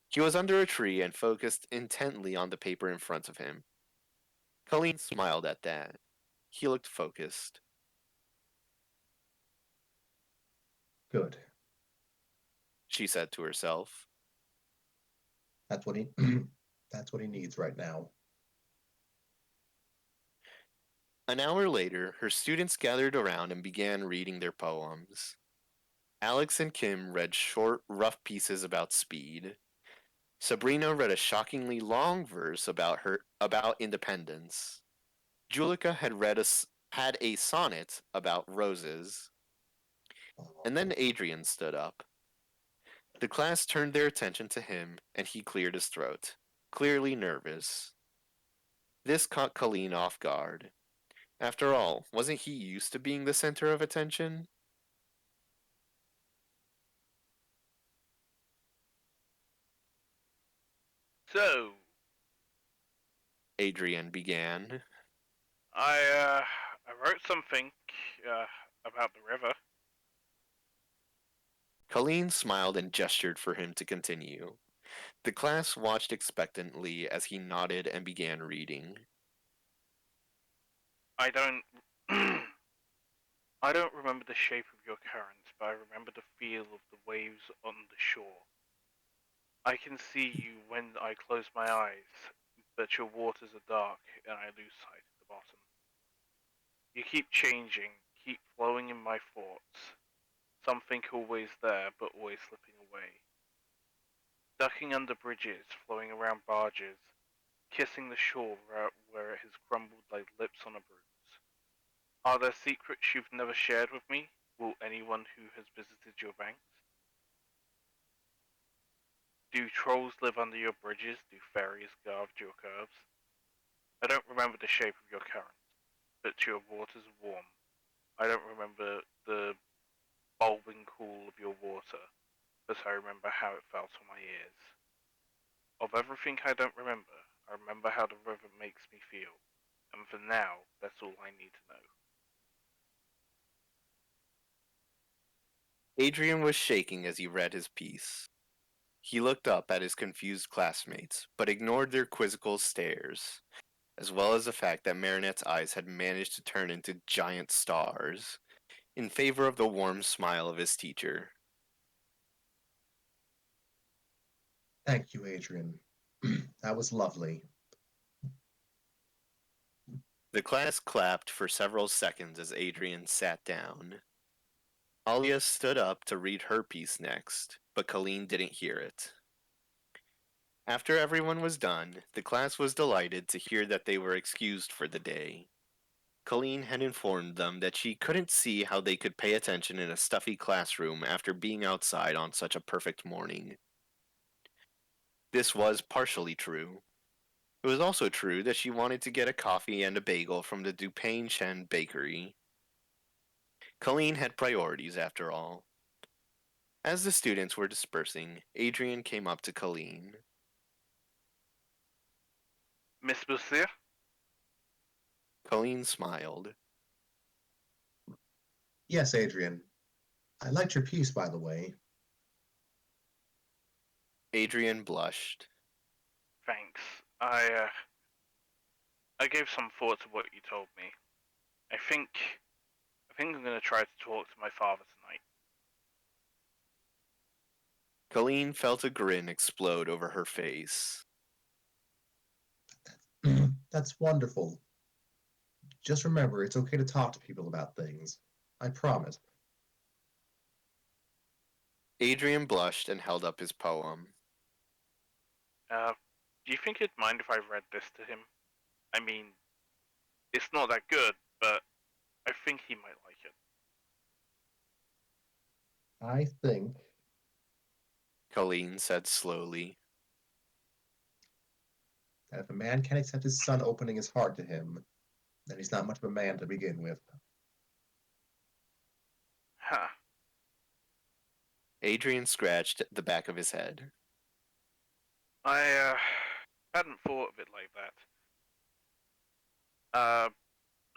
He was under a tree and focused intently on the paper in front of him. Caline smiled at that. He looked focused. Good. She said to herself. That's what he that's what he needs right now. An hour later, her students gathered around and began reading their poems. Alex and Kim read short, rough pieces about speed. Sabrina read a shockingly long verse about independence. Julika had a sonnet about roses. And then Adrian stood up. The class turned their attention to him, and he cleared his throat, clearly nervous. This caught Caline off guard. After all, wasn't he used to being the center of attention? So, Adrian began. I wrote something about the river. Caline smiled and gestured for him to continue. The class watched expectantly as he nodded and began reading. I don't I don't remember the shape of your currents, but I remember the feel of the waves on the shore. I can see you when I close my eyes, but your waters are dark and I lose sight at the bottom. You keep changing, keep flowing in my thoughts. Something always there, but always slipping away. Ducking under bridges, flowing around barges, kissing the shore where it has crumbled like lips on a bruise. Are there secrets you've never shared with me? Will anyone who has visited your banks? Do trolls live under your bridges? Do fairies guard your curves? I don't remember the shape of your currents, but your waters are warm. I don't remember the bulbing cool of your water, but I remember how it felt on my ears. Of everything I don't remember, I remember how the river makes me feel, and for now, that's all I need to know. Adrian was shaking as he read his piece. He looked up at his confused classmates, but ignored their quizzical stares, as well as the fact that Marinette's eyes had managed to turn into giant stars, in favor of the warm smile of his teacher. Thank you, Adrian. That was lovely. The class clapped for several seconds as Adrian sat down. Alia stood up to read her piece next, but Caline didn't hear it. After everyone was done, the class was delighted to hear that they were excused for the day. Caline had informed them that she couldn't see how they could pay attention in a stuffy classroom after being outside on such a perfect morning. This was partially true. It was also true that she wanted to get a coffee and a bagel from the Dupain Chen bakery. Caline had priorities after all. As the students were dispersing, Adrian came up to Caline. Miss Bustier? Caline smiled. Yes, Adrian. I liked your piece, by the way. Adrian blushed. Thanks. I gave some thought to what you told me. I think I'm gonna try to talk to my father tonight. Caline felt a grin explode over her face. That's wonderful. Just remember, it's okay to talk to people about things. I promise. Adrian blushed and held up his poem. Do you think he'd mind if I read this to him? I mean, it's not that good, but I think he might like it. I think Caline said slowly. that if a man can't accept his son opening his heart to him, then he's not much of a man to begin with. Huh. Adrian scratched the back of his head. I hadn't thought of it like that.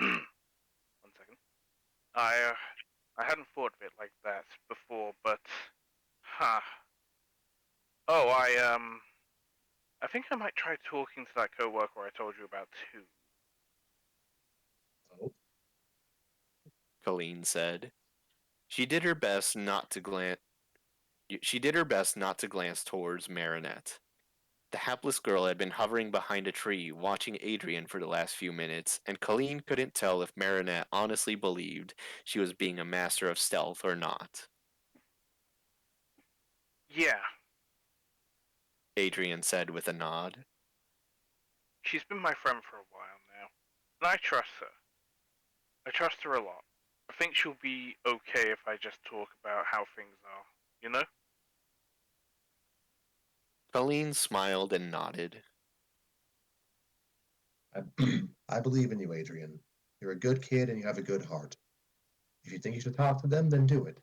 One second. I hadn't thought of it like that before, but huh. Oh, I think I might try talking to that coworker I told you about too. Oh, Caline said. She did her best not to glance. She did her best not to glance towards Marinette. The hapless girl had been hovering behind a tree, watching Adrian for the last few minutes, and Caline couldn't tell if Marinette honestly believed she was being a master of stealth or not. Yeah, Adrian said with a nod. she's been my friend for a while now, and I trust her. I trust her a lot. I think she'll be okay if I just talk about how things are, you know? Caline smiled and nodded. I, I believe in you, Adrian. You're a good kid and you have a good heart. If you think you should talk to them, then do it.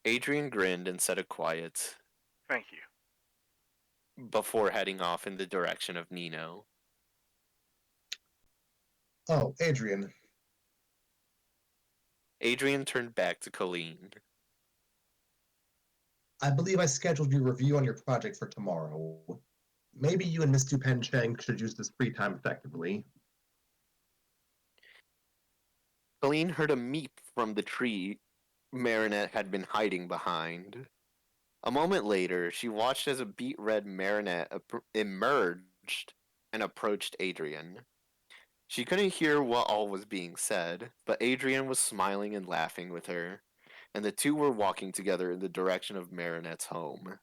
Adrian grinned and said a quiet, Thank you. before heading off in the direction of Nino. Oh, Adrian, Adrian turned back to Caline. I believe I scheduled your review on your project for tomorrow. Maybe you and Miss Dupen Cheng should use this free time effectively. Caline heard a meep from the tree Marinette had been hiding behind. A moment later, she watched as a beet red Marinette emerged and approached Adrian. She couldn't hear what all was being said, but Adrian was smiling and laughing with her, and the two were walking together in the direction of Marinette's home.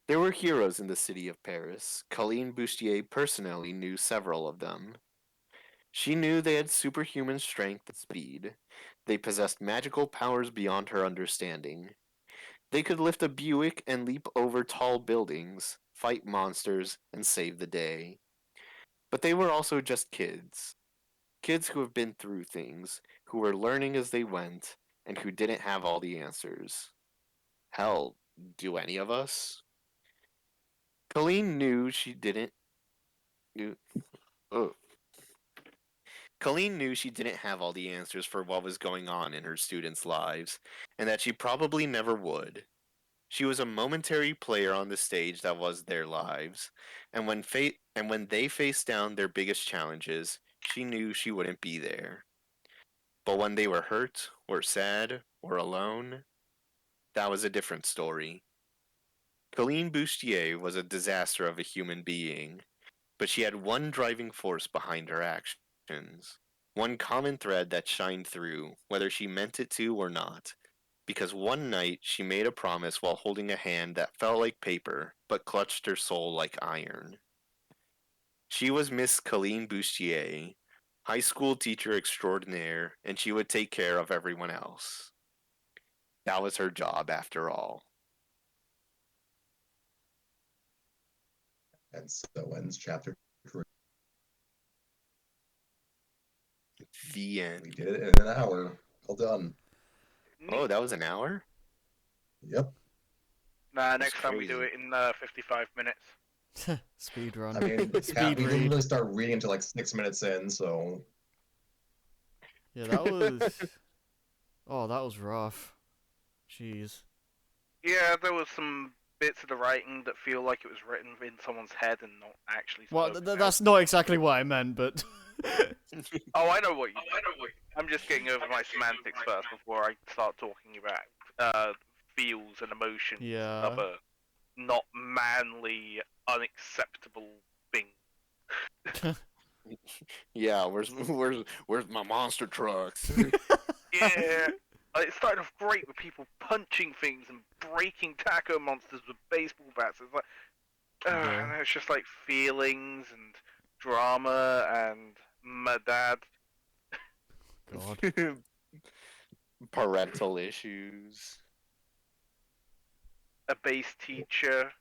There were heroes in the city of Paris. Caline Bustier personally knew several of them. She knew they had superhuman strength and speed. They possessed magical powers beyond her understanding. They could lift a Buick and leap over tall buildings, fight monsters, and save the day. But they were also just kids. Kids who have been through things, who were learning as they went, and who didn't have all the answers. Hell, do any of us? Caline knew she didn't. Knew, oh. Caline knew she didn't have all the answers for what was going on in her students' lives, and that she probably never would. She was a momentary player on the stage that was their lives, and when they faced down their biggest challenges, she knew she wouldn't be there. But when they were hurt, or sad, or alone, that was a different story. Caline Bustier was a disaster of a human being, but she had one driving force behind her actions. one common thread that shined through, whether she meant it to or not. Because one night she made a promise while holding a hand that felt like paper, but clutched her soul like iron. She was Miss Caline Bustier, high school teacher extraordinaire, and she would take care of everyone else. That was her job, after all. And so ends chapter 3. The end. We did it in an hour. Well done. Oh, that was an hour? Yep. Nah, That's next time we do crazy. it in 55 minutes. Speed run. I mean, Speed we didn't read. really start reading until like 6 minutes in, so Yeah, that was. Oh, that was rough. Jeez. Yeah, there was some bits of the writing that feel like it was written in someone's head and not actually Well, spoken out. that's not exactly what I meant, but. Oh, I know what you mean. I'm just getting over my semantics first before I start talking about feels and emotions Yeah. of a not manly, unacceptable thing. Yeah, where's my monster trucks? Yeah, it started off great with people punching things and breaking taco monsters with baseball bats. It's like, Yeah. and it's just like feelings and drama and my dad. God. Parental issues. A base teacher,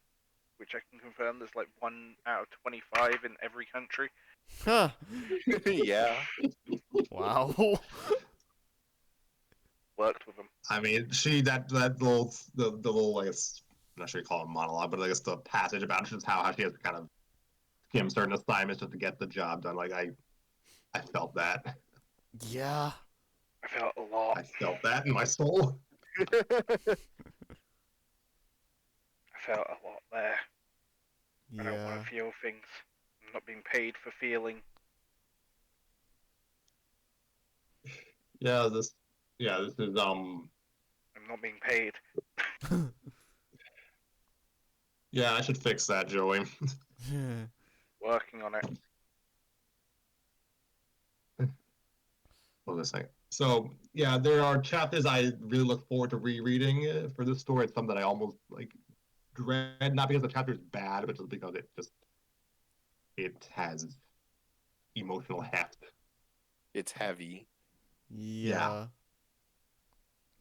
which I can confirm there's like 1 out of 25 in every country. Huh. Yeah. Wow. Worked with them. I mean, that little the little, I guess, I'm not sure you call it a monologue, but I guess the passage about just how she has to kind of skim certain assignments just to get the job done. Like I felt that. Yeah. I felt a lot. I felt that in my soul. I felt a lot there. I don't want Yeah. to feel things. I'm not being paid for feeling. This is I'm not being paid. yeah, I should fix that, Joey. Working on it. Hold on a second. So yeah, there are chapters I really look forward to rereading for this story. It's something that I almost like dread, not because the chapter is bad, but just because it has emotional heft. It's heavy. Yeah.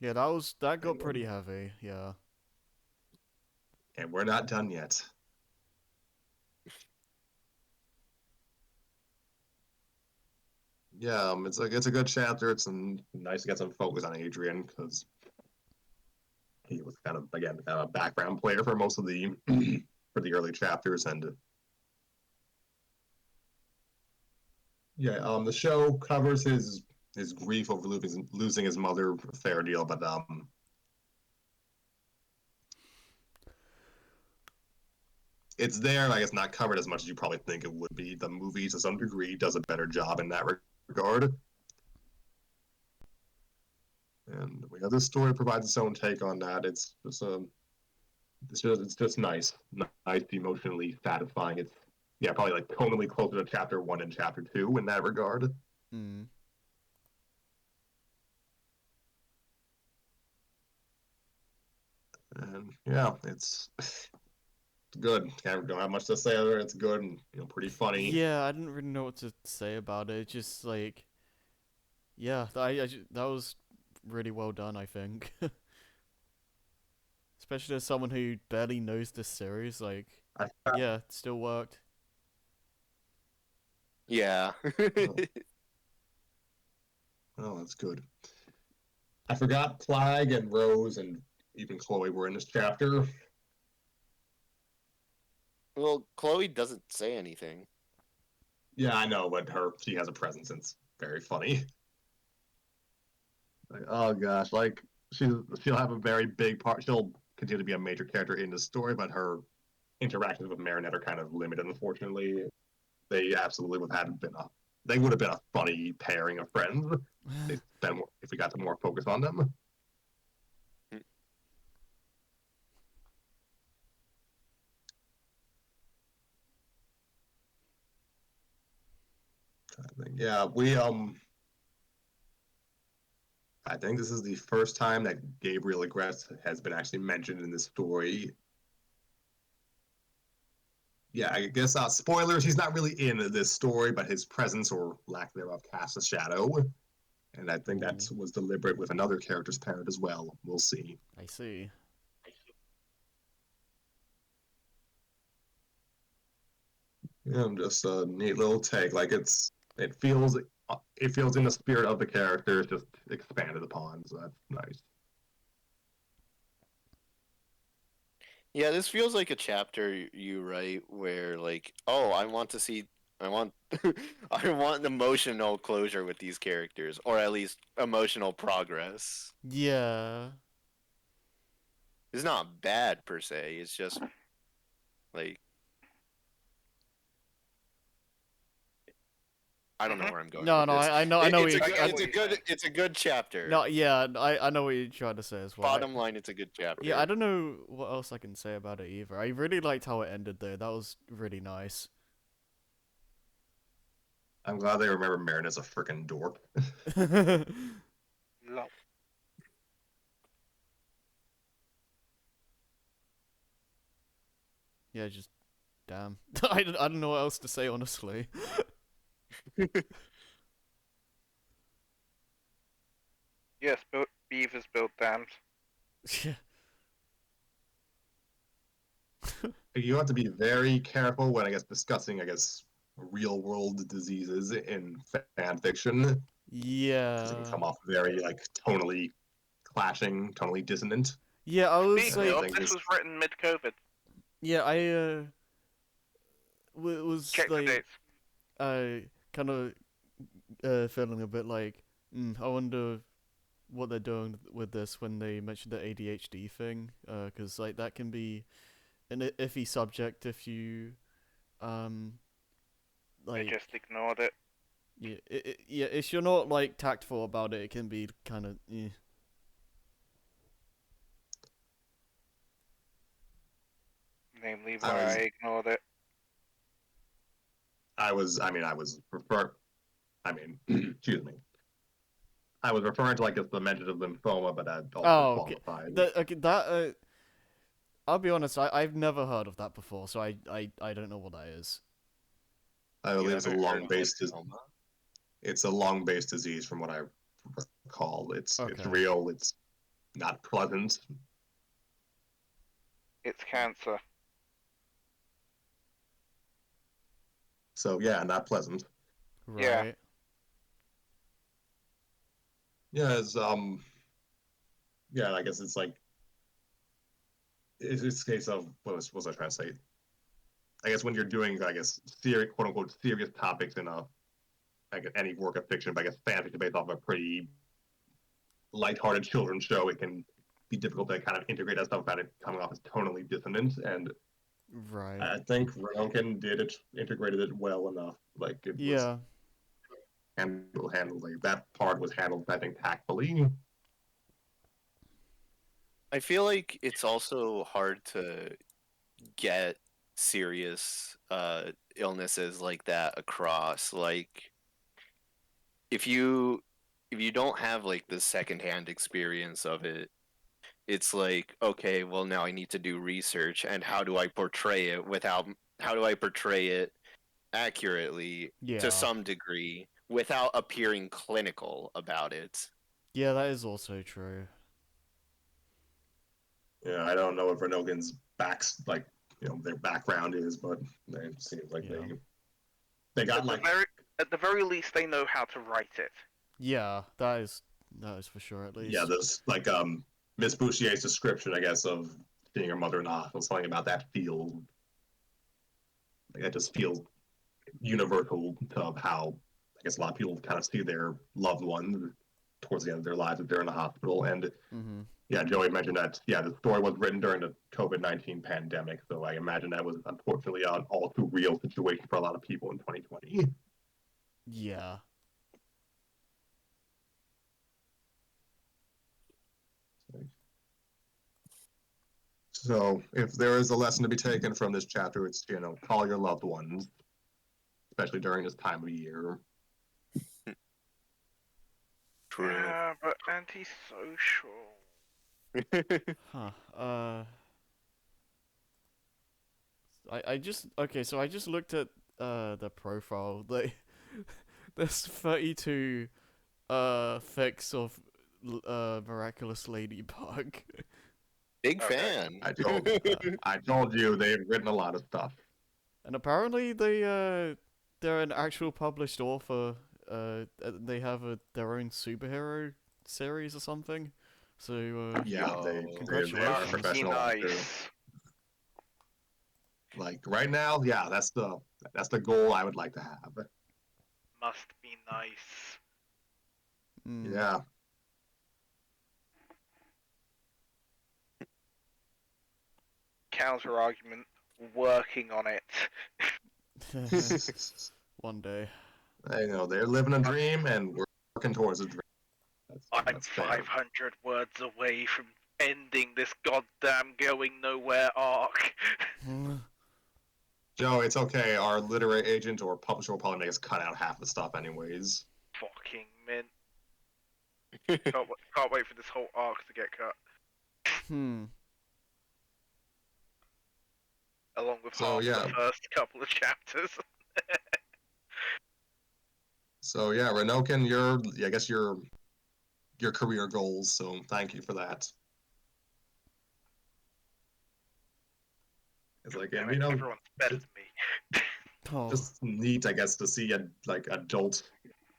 Yeah, that got pretty heavy, yeah. And we're not done yet. Yeah, it's a good chapter. It's nice to get some focus on Adrian because he was kind of again kind of a background player for most of the for the early chapters, and yeah, the show covers his grief over losing his mother, a fair deal, but it's there. I guess not covered as much as you probably think it would be. The movie, to some degree, does a better job in that regard. And this story provides its own take on that. It's just nice, nice, emotionally satisfying. It's yeah, probably like tonally closer to chapter 1 and chapter 2 in that regard. Mm. And yeah, it's good. Don't have much to say other. It's good and pretty funny. Yeah, I didn't really know what to say about it. It's just like, yeah, that was really well done, I think. Especially as someone who barely knows this series, like, yeah, it still worked. Yeah. Oh, that's good. I forgot Flag and Rose and even Chloe were in this chapter. Well, Chloe doesn't say anything. Yeah, I know, but she has a presence. And it's very funny. Like, oh gosh, like she'll have a very big part. She'll continue to be a major character in the story, but her interactions with Marinette are kind of limited, unfortunately. They absolutely they would have been a funny pairing of friends if we got to more focus on them. Yeah, I think this is the first time that Gabriel Agreste has been actually mentioned in this story. Yeah, I guess spoilers, he's not really in this story, but his presence or lack thereof casts a shadow. And I think that was deliberate with another character's parent as well. We'll see. I see. Yeah, just a neat little take. Like it feels in the spirit of the character, just expanded upon. So that's nice. Yeah, this feels like a chapter you write where like, oh, I want to see I want I want emotional closure with these characters, or at least emotional progress. Yeah. It's not bad per se, it's just like I don't know where I'm going No, with no, this. I know, I know. It's a good chapter. No, yeah, I know what you're trying to say as well. Bottom line, it's a good chapter. Yeah, I don't know what else I can say about it either. I really liked how it ended though. That was really nice. I'm glad they remember Marin as a freaking dork. Lol. Yeah, just damn. I don't know what else to say honestly. Yes, beavers build dams. Yeah. You have to be very careful when discussing real world diseases in fan fiction, because it can Yeah. come off very tonally clashing, tonally dissonant. Yeah, I was Speaking like, of, this was written mid-COVID. yeah, I was Check the like, dates. kind of feeling a bit like, I wonder what they're doing with this when they mentioned the ADHD thing, because like that can be an iffy subject if you I like just ignored it. yeah yeah if you're not like tactful about it, it can be kind of Namely, why I ignored it. Excuse me. I was referring to just the mention of lymphoma, but that also oh okay qualified. that I'll be honest, I've never heard of that before, so I don't know what that is. I believe it's a haven't heard of lung-based lymphoma? it's a lung-based disease from what I recall. It's Okay. real. It's not pleasant. It's cancer. So yeah, not pleasant. Yeah. Right. Yeah, yeah, I guess it's it's a case of what was I trying to say? I guess when you're doing serious, quote unquote, serious topics in any work of fiction, but I guess fan fiction based off of a pretty lighthearted children's show, it can be difficult to kind of integrate that stuff without it coming off as tonally dissonant. And Right. I think Ronkin integrated it well enough. Like it was Yeah. handled like that part was handled, I think, tactfully. I feel like it's also hard to get serious illnesses like that across. Like if you don't have like the secondhand experience of it, it's like, okay, well now I need to do research, and how do I portray it accurately to Yeah. some degree without appearing clinical about it? Yeah, that is also true. Yeah, I don't know what Vernogan's their background is, but it seems like Yeah. they got At the very least, they know how to write it. Yeah, that is for sure at least. yeah, there's Miss Bouchier's description, I guess, of seeing her mother in the hospital. Something about that feels that just feels universal to how I guess a lot of people kind of see their loved ones towards the end of their lives if they're in the hospital. And Mm-hmm. yeah, Joey mentioned that the story was written during the COVID-19 pandemic, so I imagine that was unfortunately an all too real situation for a lot of people in 2020. Yeah. So if there is a lesson to be taken from this chapter, it's call your loved ones, especially during this time of year. True. Yeah, but antisocial. Huh. I just okay. So I just looked at the profile. Like, there's 32 fics of Miraculous Ladybug. Big Okay. fan. I told you they've written a lot of stuff. And apparently they're an actual published author. They have their own superhero series or something. So Yeah, they are congratulations. professional actors. Nice. Like right now, yeah, that's the goal I would like to have. Must be nice. Yeah. Counter argument. Working on it. One day. I know they're living a dream, and we're working towards a dream. I'm That's fair. 500 words away from ending this goddamn going nowhere arc. Joe, it's okay. Our literary agent or publisher will probably make us cut out half the stuff, anyways. Fucking mint. Can't wait for this whole arc to get cut. Along with So, half yeah. the first couple of chapters. So yeah, Renokin, I guess your career goals. So thank you for that. It's like, and you know, Everyone's better than me. Oh. just neat, I guess, to see adult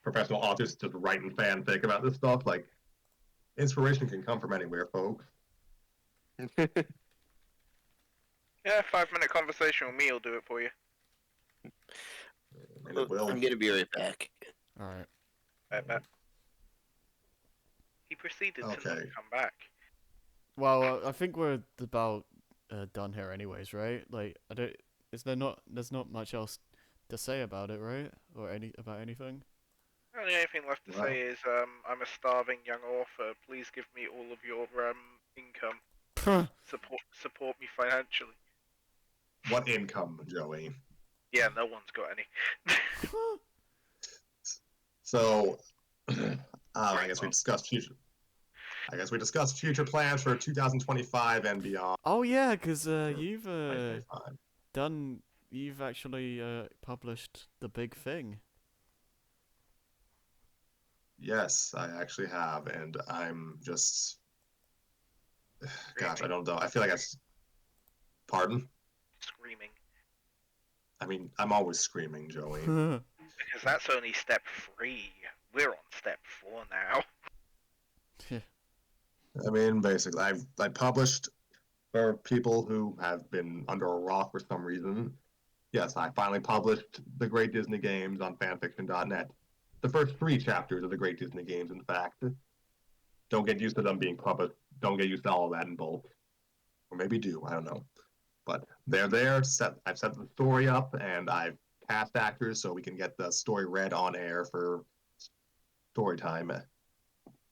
professional authors just writing fanfic about this stuff. Like, inspiration can come from anywhere, folks. Yeah, 5-minute conversation with me will do it for you. And it will. I'm gonna be right back. All right. I bet. He proceeded to not Okay. come back. Well, I think we're about done here, anyways, right? Like, there's not much else to say about it, right? Or about anything. The only thing left to say is, I'm a starving young author. Please give me all of your income. Support me financially. What income, Joey? Yeah, no one's got any. So, I guess we discussed future. I guess we discussed future plans for 2025 and beyond. Oh yeah, because you've 2025. you've actually published the big thing. Yes, I actually have, and I'm just, gosh, I don't know. I feel like pardon? Screaming. I mean, I'm always screaming, Joey. Because that's only step 3. We're on step 4 now. I mean, basically, I published for people who have been under a rock for some reason. Yes, I finally published The Great Disney Games on fanfiction.net. The first 3 chapters of The Great Disney Games, in fact. Don't get used to them being published. Don't get used to all of that in bulk. Or maybe do, I don't know. But they're there. I've set the story up, and I've cast actors so we can get the story read on air for story time.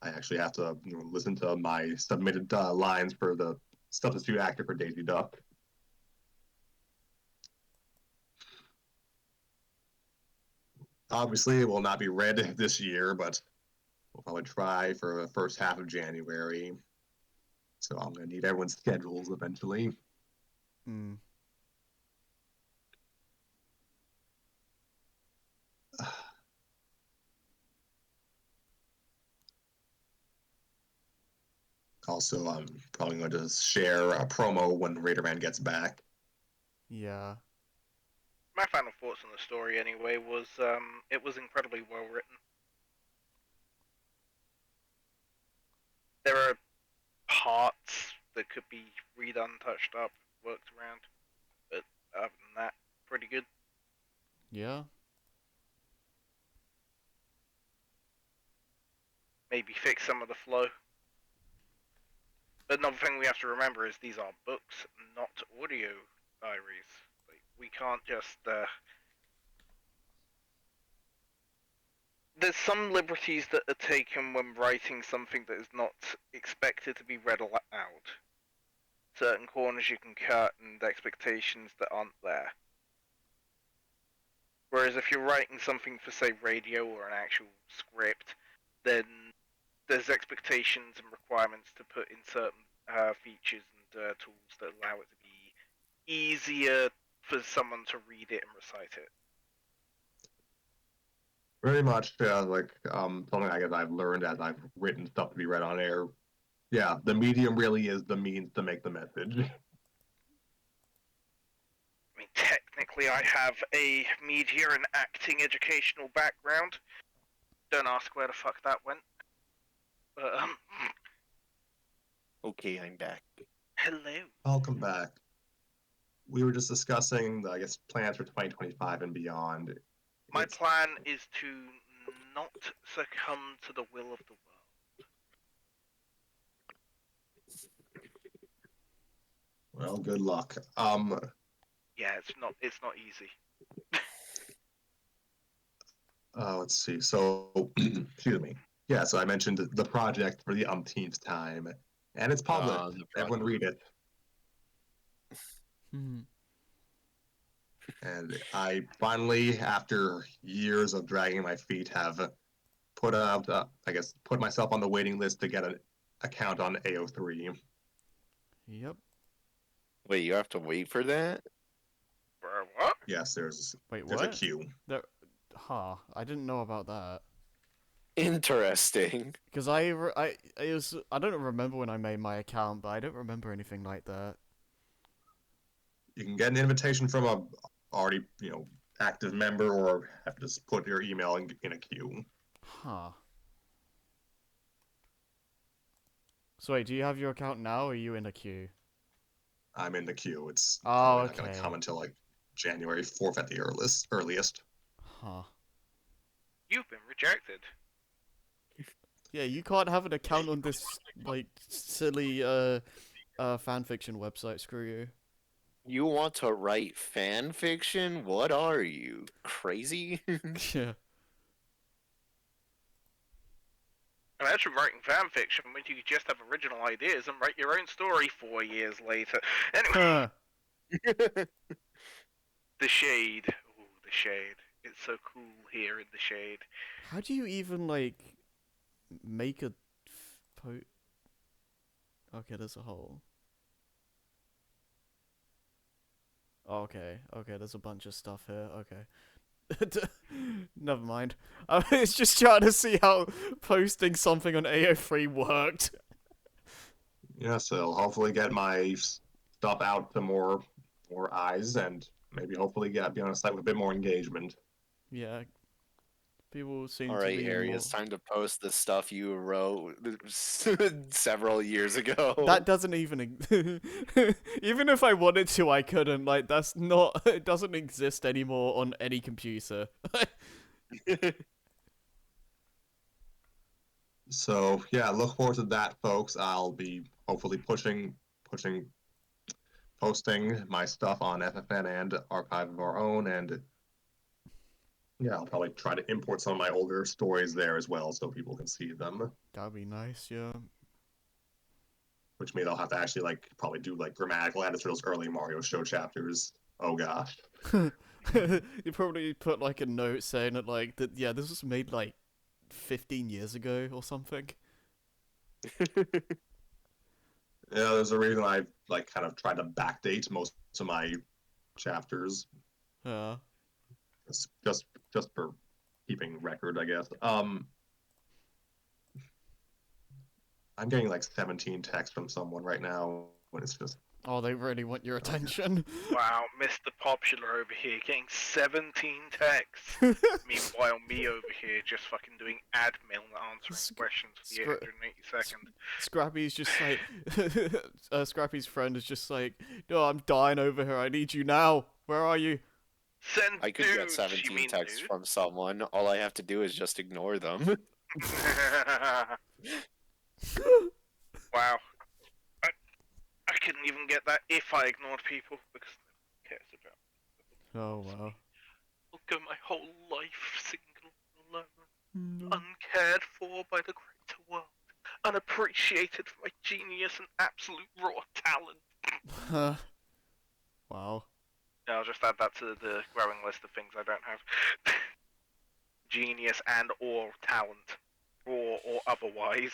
I actually have to listen to my submitted lines for the substitute actor for Daisy Duck. Obviously, it will not be read this year, but we'll probably try for the first half of January. So I'm going to need everyone's schedules eventually. Also, I'm probably going to share a promo when Raiderman gets back. Yeah. My final thoughts on the story, anyway, was it was incredibly well written. There are parts that could be redone, touched up, worked around, but other than that, pretty good. Yeah. Maybe fix some of the flow. But another thing we have to remember is these are books, not audio diaries. Like, we can't just there's some liberties that are taken when writing something that is not expected to be read aloud. Certain corners you can cut and expectations that aren't there. Whereas if you're writing something for, say, radio or an actual script, then there's expectations and requirements to put in certain features and tools that allow it to be easier for someone to read it and recite it. Very much, like something I guess I've learned as I've written stuff to be read on air. Yeah, the medium really is the means to make the message. I mean, technically, I have a media and acting educational background. Don't ask where the fuck that went. But, Okay, I'm back. hello. Welcome back. We were just discussing, I guess, plans for 2025 and beyond. My It's- plan is to not succumb to the will of the world. Well, good luck. Yeah, it's not easy. Let's see. So, excuse me. Yeah, so I mentioned the project for the umpteenth time, and it's public. Everyone read it. And I finally, after years of dragging my feet, have put out, put myself on the waiting list to get an account on AO3. Yep. Wait, you have to wait for that? For what? Yes, there's Wait, a what? queue. I didn't know about that. Interesting. Because I don't remember when I made my account, but I don't remember anything like that. You can get an invitation from a already, active member, or have to just put your email in a queue. Huh. So wait, do you have your account now, or are you in a queue? I'm in the queue. It's Oh, probably not okay. going to come until like January 4th at the earliest. Huh. You've been rejected. Yeah, you can't have an account on this, like, silly, fanfiction website, screw you. You want to write fan fiction? What are you, crazy? Yeah. Imagine writing fan fiction when you could just have original ideas and write your own story 4 years later. Anyway, Huh. the shade. Ooh, the shade. It's so cool here in the shade. How do you even, like, make a Okay, there's a hole. Okay, there's a bunch of stuff here, okay. Never mind. I was just trying to see how posting something on AO3 worked. Yeah, so hopefully get my stuff out to more eyes, and maybe hopefully be on a site with a bit more engagement. Yeah. People seem All to right, be Harry, more... it's time to post the stuff you wrote several years ago. That doesn't even... Even if I wanted to, I couldn't. Like, that's not... It doesn't exist anymore on any computer. So yeah, look forward to that, folks. I'll be hopefully posting my stuff on FFN and Archive of Our Own, and yeah, I'll probably try to import some of my older stories there as well, so people can see them. That'd be nice, yeah. Which means I'll have to actually probably do grammatical edits for those early Mario Show chapters. Oh gosh. You probably put like a note saying that yeah, this was made like 15 years ago or something. Yeah, there's a reason I've kind of tried to backdate most of my chapters. Yeah. It's just for keeping record, I guess. I'm getting 17 texts from someone right now, and it's just... Oh, they really want your attention. Wow, Mr. Popular over here getting 17 texts. Meanwhile, me over here just fucking doing admin answering questions for the 882nd. Scrappy's just like... Scrappy's friend is just like, "No, I'm dying over here. I need you now. Where are you?" Send I could get 17 texts from someone. All I have to do is just ignore them. Wow. I couldn't even get that if I ignored people, because no one cares about. Oh, wow. I'll go my whole life single, alone, uncared for by the greater world, unappreciated for my genius and absolute raw talent. Wow. Yeah, I'll just add that to the growing list of things I don't have. Genius and or talent. or otherwise.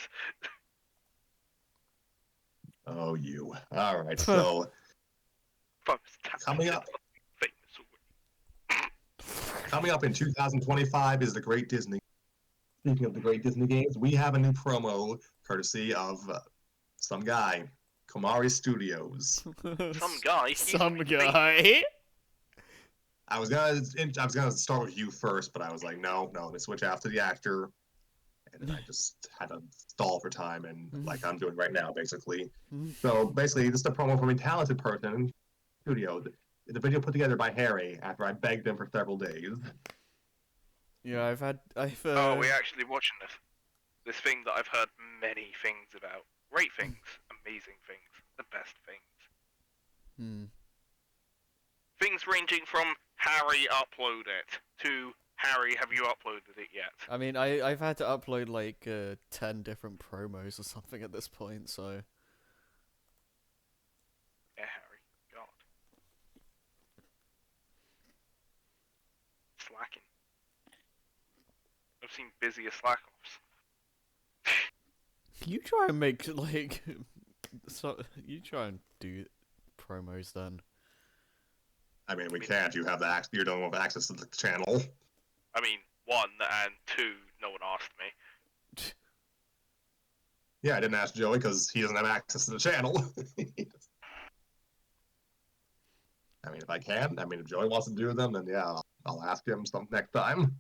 Oh, you. All right. So coming up, coming up in 2025 is the Great Disney. Speaking of the Great Disney games, we have a new promo courtesy of some guy, Komari Studios. Some guy. he's Some not even guy. I was gonna start with you first, but I was like, no, let me switch after the actor, and then I just had to stall for time, and like I'm doing right now, basically. So basically, this is a promo from a talented person in the studio. The video put together by Harry after I begged him for several days. Yeah, I've Oh, we're actually watching this thing that I've heard many things about. Great things, amazing things, the best things. Things ranging from Harry upload it to Harry, have you uploaded it yet? I mean, I've had to upload like 10 different promos or something at this point, so. Yeah, Harry. God. Slacking. I've seen busier slack-offs. You try and make like, so you try and do promos then. I mean, we can't. You have the you don't have access to the channel. I mean, 1 and 2, no one asked me. Yeah, I didn't ask Joey because he doesn't have access to the channel. I mean, if I can, I mean, if Joey wants to do them, then yeah, I'll ask him some next time.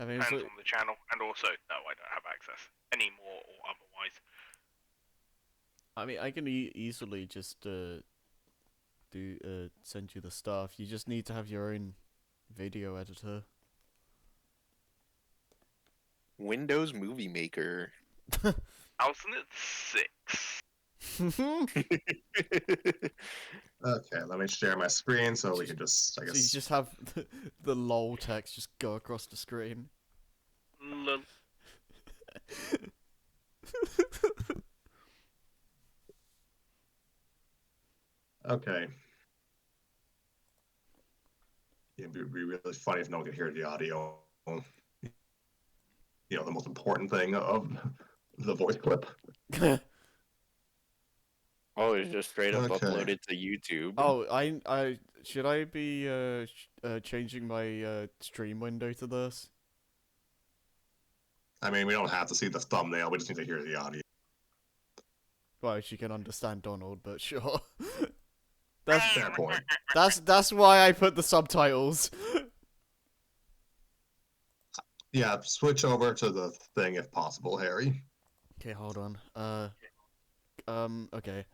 I mean, Hands it's on the channel, and also, no, I don't have access anymore or otherwise. I mean, I can easily just send you the stuff. You just need to have your own video editor. Windows Movie Maker. Wasn't it 6? Okay, let me share my screen so we can just, I So you guess. just have the lol text just go across the screen. Lol. Okay. It'd be really funny if no one could hear the audio. You know, the most important thing of the voice clip. Oh, it's just straight up Okay. uploaded to YouTube. Oh, I should I be changing my stream window to this? I mean, we don't have to see the thumbnail. We just need to hear the audio. Well, she can understand Donald, but sure. That's Fair point. that's why I put the subtitles. Yeah, switch over to the thing if possible, Harry. Okay, hold on. Okay.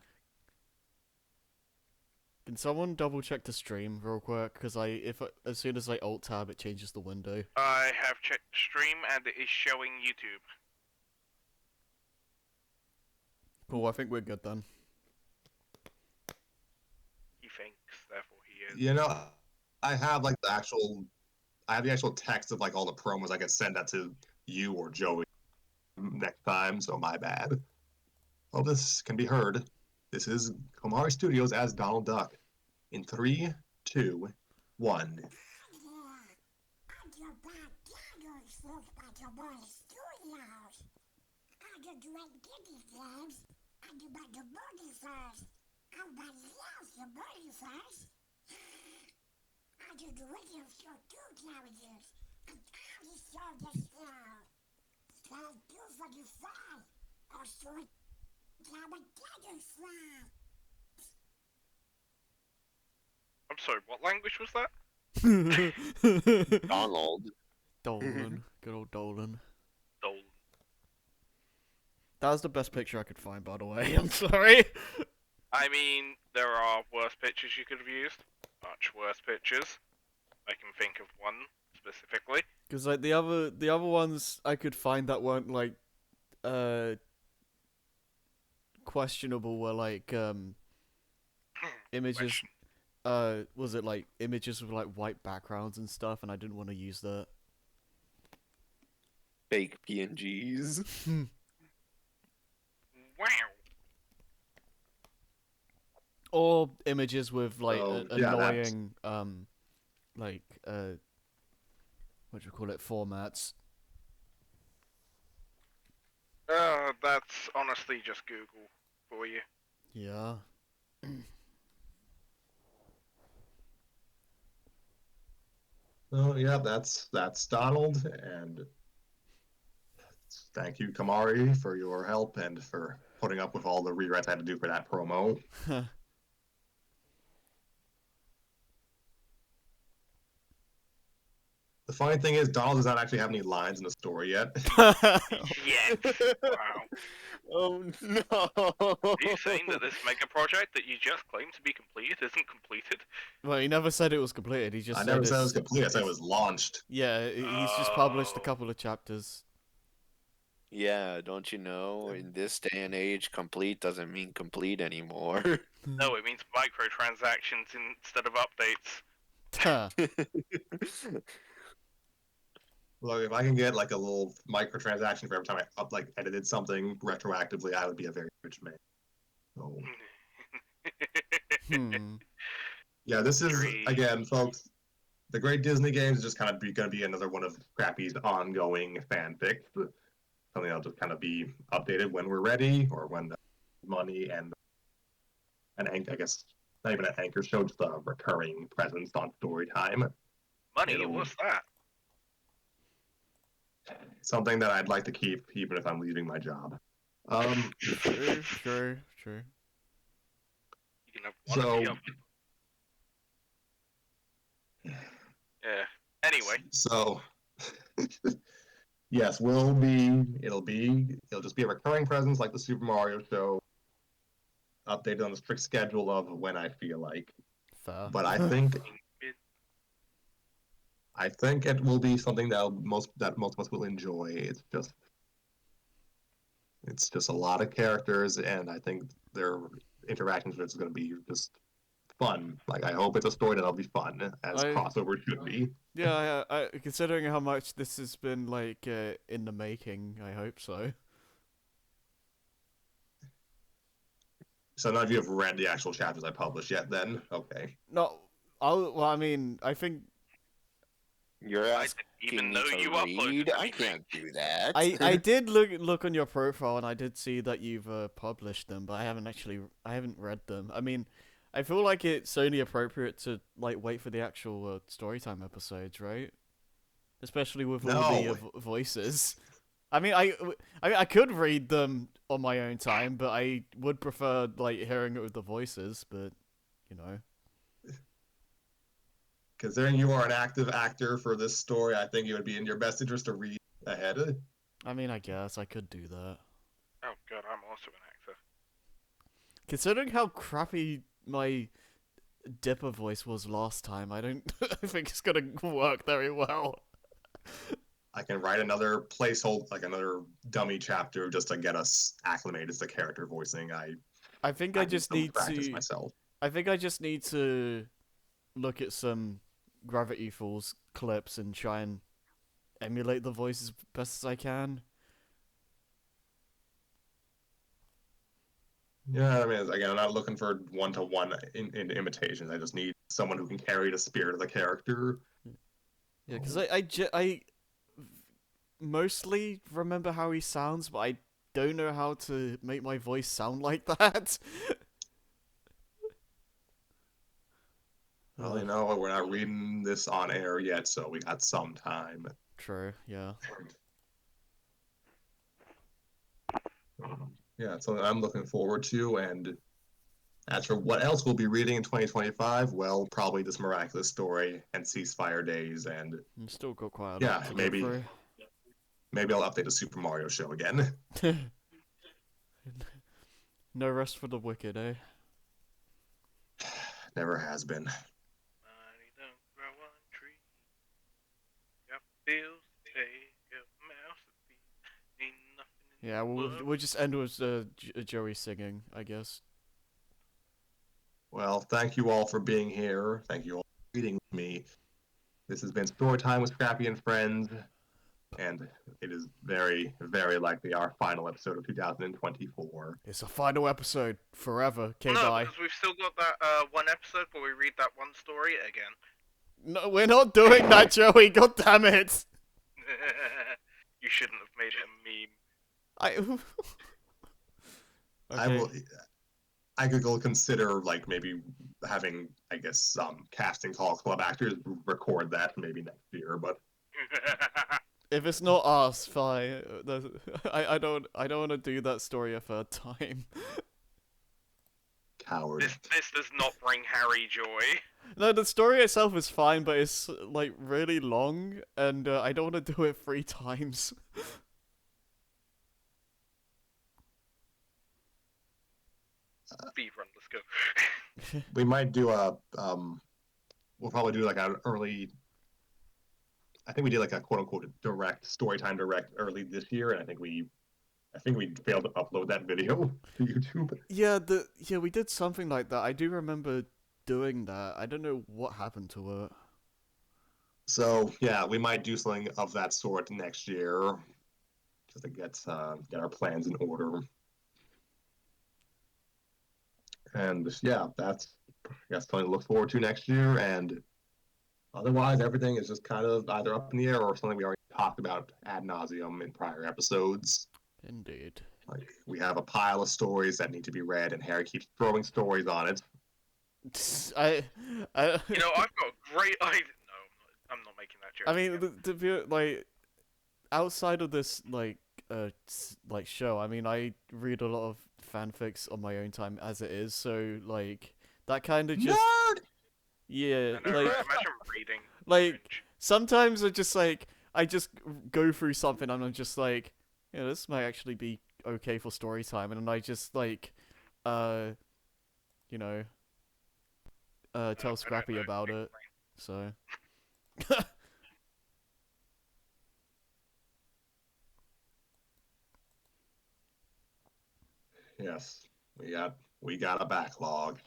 Can someone double check the stream real quick? Because as soon as I alt tab, it changes the window. I have checked the stream, and it is showing YouTube. Cool, I think we're good then. He thinks, therefore he is. You know, I have like the actual text of like all the promos. I could send that to you or Joey next time, so my bad. Well, this can be heard. This is Komari Studios as Donald Duck. In 3, 2, 1. I'm sorry, what language was that? Donald. Dolan. Good old Dolan. Dolan. That was the best picture I could find, by the way. I'm sorry. I mean, there are worse pictures you could have used. Much worse pictures. I can think of one specifically. Because like the other ones I could find that weren't like questionable were like images. Question. Was it like images with like white backgrounds and stuff, and I didn't want to use that. Fake PNGs. Wow. Or images with like yeah, annoying like what do you call it, formats. That's honestly just Google for you. Yeah. So yeah, that's Donald, and thank you, Kamari, for your help and for putting up with all the rewrites I had to do for that promo. The funny thing is, Donald does not actually have any lines in the story yet. Yet. Wow. Oh no! Are you saying that this mega project that you just claimed to be completed isn't completed? Well, he never said it was completed. He just I said never said it was it's- complete. I said it was launched. Yeah, he's just published a Oh. couple of chapters. Yeah, don't you know? In this day and age, complete doesn't mean complete anymore. No, it means microtransactions instead of updates. Huh. Look, if I can get like a little microtransaction for every time I edited something retroactively, I would be a very rich man. So Hmm. yeah, this is Dream. again, folks. The Great Disney Games is just kind of going to be another one of Scrappy's ongoing fanfics. Something that'll just kind of be updated when we're ready, or when the money and I guess not even an anchor show, just a recurring presence on story time. Money, It'll- what's that? Something that I'd like to keep even if I'm leaving my job. True. You can have one So- of the other. Yeah. Anyway, So yes, it'll just be a recurring presence like the Super Mario show, updated on the strict schedule of when I feel like. Fair. But I think it will be something that most of us will enjoy. It's just a lot of characters, and I think their interactions with it's going to be just fun. Like, I hope it's a story that'll be fun, as crossover should be. Yeah, I considering how much this has been like in the making, I hope so. So none of you have read the actual chapters I published yet, then? Okay. No, I mean, I think You're I asking didn't even me know to you uploaded read? I anything. can't do that. I did look on your profile and I did see that you've published them, but I haven't read them. I mean, I feel like it's only appropriate to like wait for the actual storytime episodes, right? Especially with all the No. voices. I mean, I could read them on my own time, but I would prefer like hearing it with the voices. But you know, Considering you are an active actor for this story, I think it would be in your best interest to read ahead. I mean, I guess I could do that. Oh god, I'm also an actor. Considering how crappy my Dipper voice was last time, I don't I think it's gonna work very well. I can write another placeholder, like another dummy chapter, just to get us acclimated to character voicing. I think I just some need practice to. myself. I think I just need to look at some Gravity Falls clips and try and emulate the voice as best as I can. Yeah, I mean, again, I'm not looking for one-to-one in imitations. I just need someone who can carry the spirit of the character. Yeah, because I mostly remember how he sounds, but I don't know how to make my voice sound like that. Well, you know, we're not reading this on air yet, so we got some time. True, yeah. Yeah, so I'm looking forward to, and as for what else we'll be reading in 2025, well, probably this Miraculous story and Ceasefire Days, and I've still got quite a lot Yeah, to maybe. go maybe I'll update the Super Mario show again. through. No rest for the wicked, eh? Never has been. Money don't grow on trees. Got bills to pay, got mouths to feed. Ain't nothing in Yeah, the we'll world. we'll just end with Joey singing, I guess. Well, thank you all for being here. Thank you all for reading with me. This has been Storytime with Scrappy and Friends, and it is very, very likely our final episode of 2024. It's a final episode forever. Okay, No, bye. because we've still got that one episode where we read that one story again. No, we're not doing that, Joey. God damn it! You shouldn't have made it a meme. I Okay. I could go consider like maybe having, I guess, casting call club actors record that maybe next year, but If it's not us, fine. I don't want to do that story a third time. coward. this does not bring Harry joy. No, the story itself is fine, but it's like really long, and I don't want to do it 3 times. Speed run, let's go. We might do we'll probably do like an early. I think we did like a quote unquote direct storytime direct early this year, and I think we failed to upload that video to YouTube. Yeah, we did something like that. I do remember doing that. I don't know what happened to it. So yeah, we might do something of that sort next year, just to get our plans in order. And yeah, that's I guess something to look forward to next year. And otherwise, everything is just kind of either up in the air or something we already talked about ad nauseum in prior episodes. Indeed. Like we have a pile of stories that need to be read, and Harry keeps throwing stories on it. I. You know, I've got a great idea. No, I'm not making that joke. I mean, to be like, outside of this like show, I mean, I read a lot of fanfics on my own time as it is, so like that kind of just Nerd! yeah, I know, like right? Imagine reading. like sometimes I just go through something and I'm just like, yeah, this might actually be okay for story time, and then I just like, you know, tell Scrappy about it. So. Yes, we got a backlog.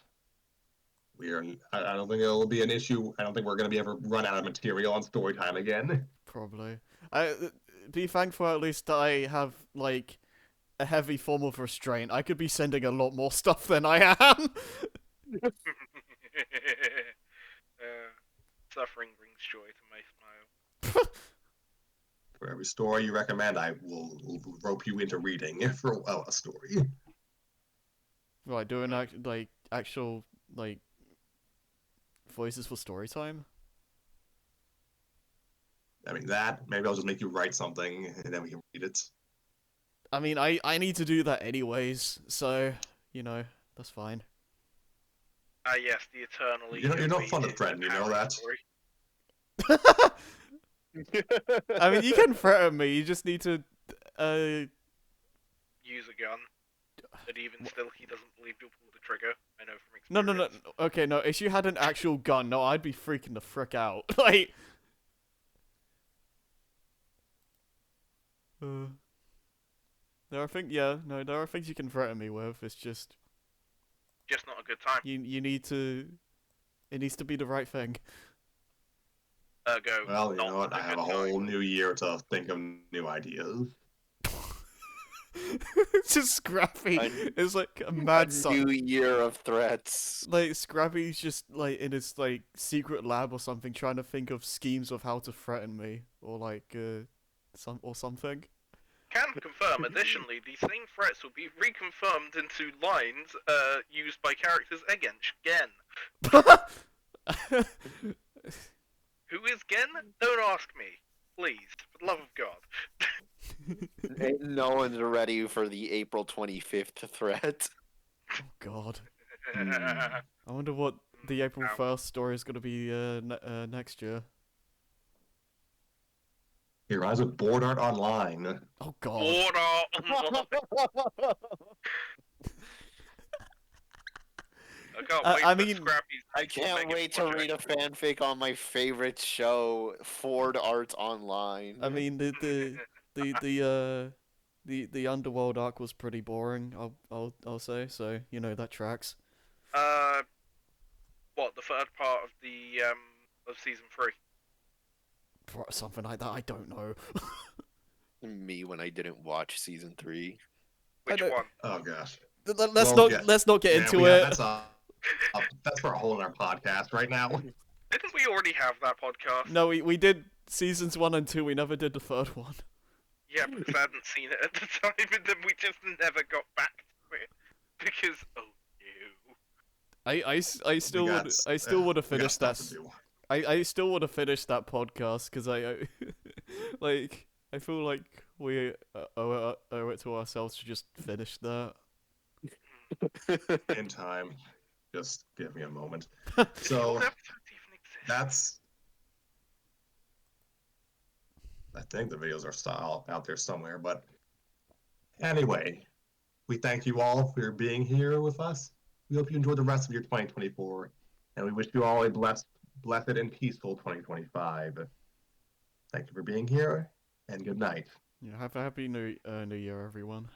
I don't think it'll be an issue. I don't think we're gonna be ever run out of material on story time again. Probably. Be thankful at least that I have like a heavy form of restraint. I could be sending a lot more stuff than I am. Suffering brings joy to my smile. For every story you recommend, I will rope you into reading for a story. Right, doing actual like voices for story time. I mean that. Maybe I'll just make you write something and then we can read it. I mean, I need to do that anyways, so you know that's fine. Yes, the eternally. You're not fun to threaten. You know Harry that. story. I mean, you can threaten me. You just need to Use a gun, but even still, he doesn't believe you'll pull the trigger. I know from No, experience. no, no. Okay, no. If you had an actual gun, no, I'd be freaking the frick out. Like, there are things. Yeah, no, there are things you can threaten me with. It's just Just not a good time. you need to. It needs to be the right thing. Ergo, Well, you not know what? I have a good whole time. new year to think of new ideas. It's just Scrappy. It's like a mad A new year of threats. Like Scrappy's just like in his like secret lab or something, trying to think of schemes of how to threaten me, or like something. Can confirm. Additionally, the same threats will be reconfirmed into lines used by characters against Gen. Who is Gen? Don't ask me, please. For the love of God. No one's ready for the April 25th threat. Oh God. I wonder what the April 1st story is gonna be next year. He runs with board art online. Oh God. Order! I can't wait I for mean, Scrappy's I next can't mega wait to project. read a fanfic on my favorite show, Ford Arts Online. I mean the Underworld arc was pretty boring. I'll say so. You know that tracks. What, the third part of the of season 3? Something like that. I don't know. Me when I didn't watch season 3. Which don't- one? Oh gosh. Let's not get into it. That's for a whole other podcast right now. Didn't we already have that podcast? No, we did seasons 1 and 2. We never did the third one. Yeah, because I hadn't seen it at the time, and then we just never got back to it. I still would have we got finished that. stuff to do. I still would have finished that podcast because I like I feel like we owe it to ourselves to just finish that. In time. Just give me a moment. All So episodes even exist. that's. I think the videos are still out there somewhere, but anyway, we thank you all for being here with us. We hope you enjoy the rest of your 2024, and we wish you all a blessed and peaceful 2025. Thank you for being here, and good night. Yeah, have a happy new year, everyone.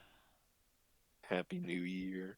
Happy New Year.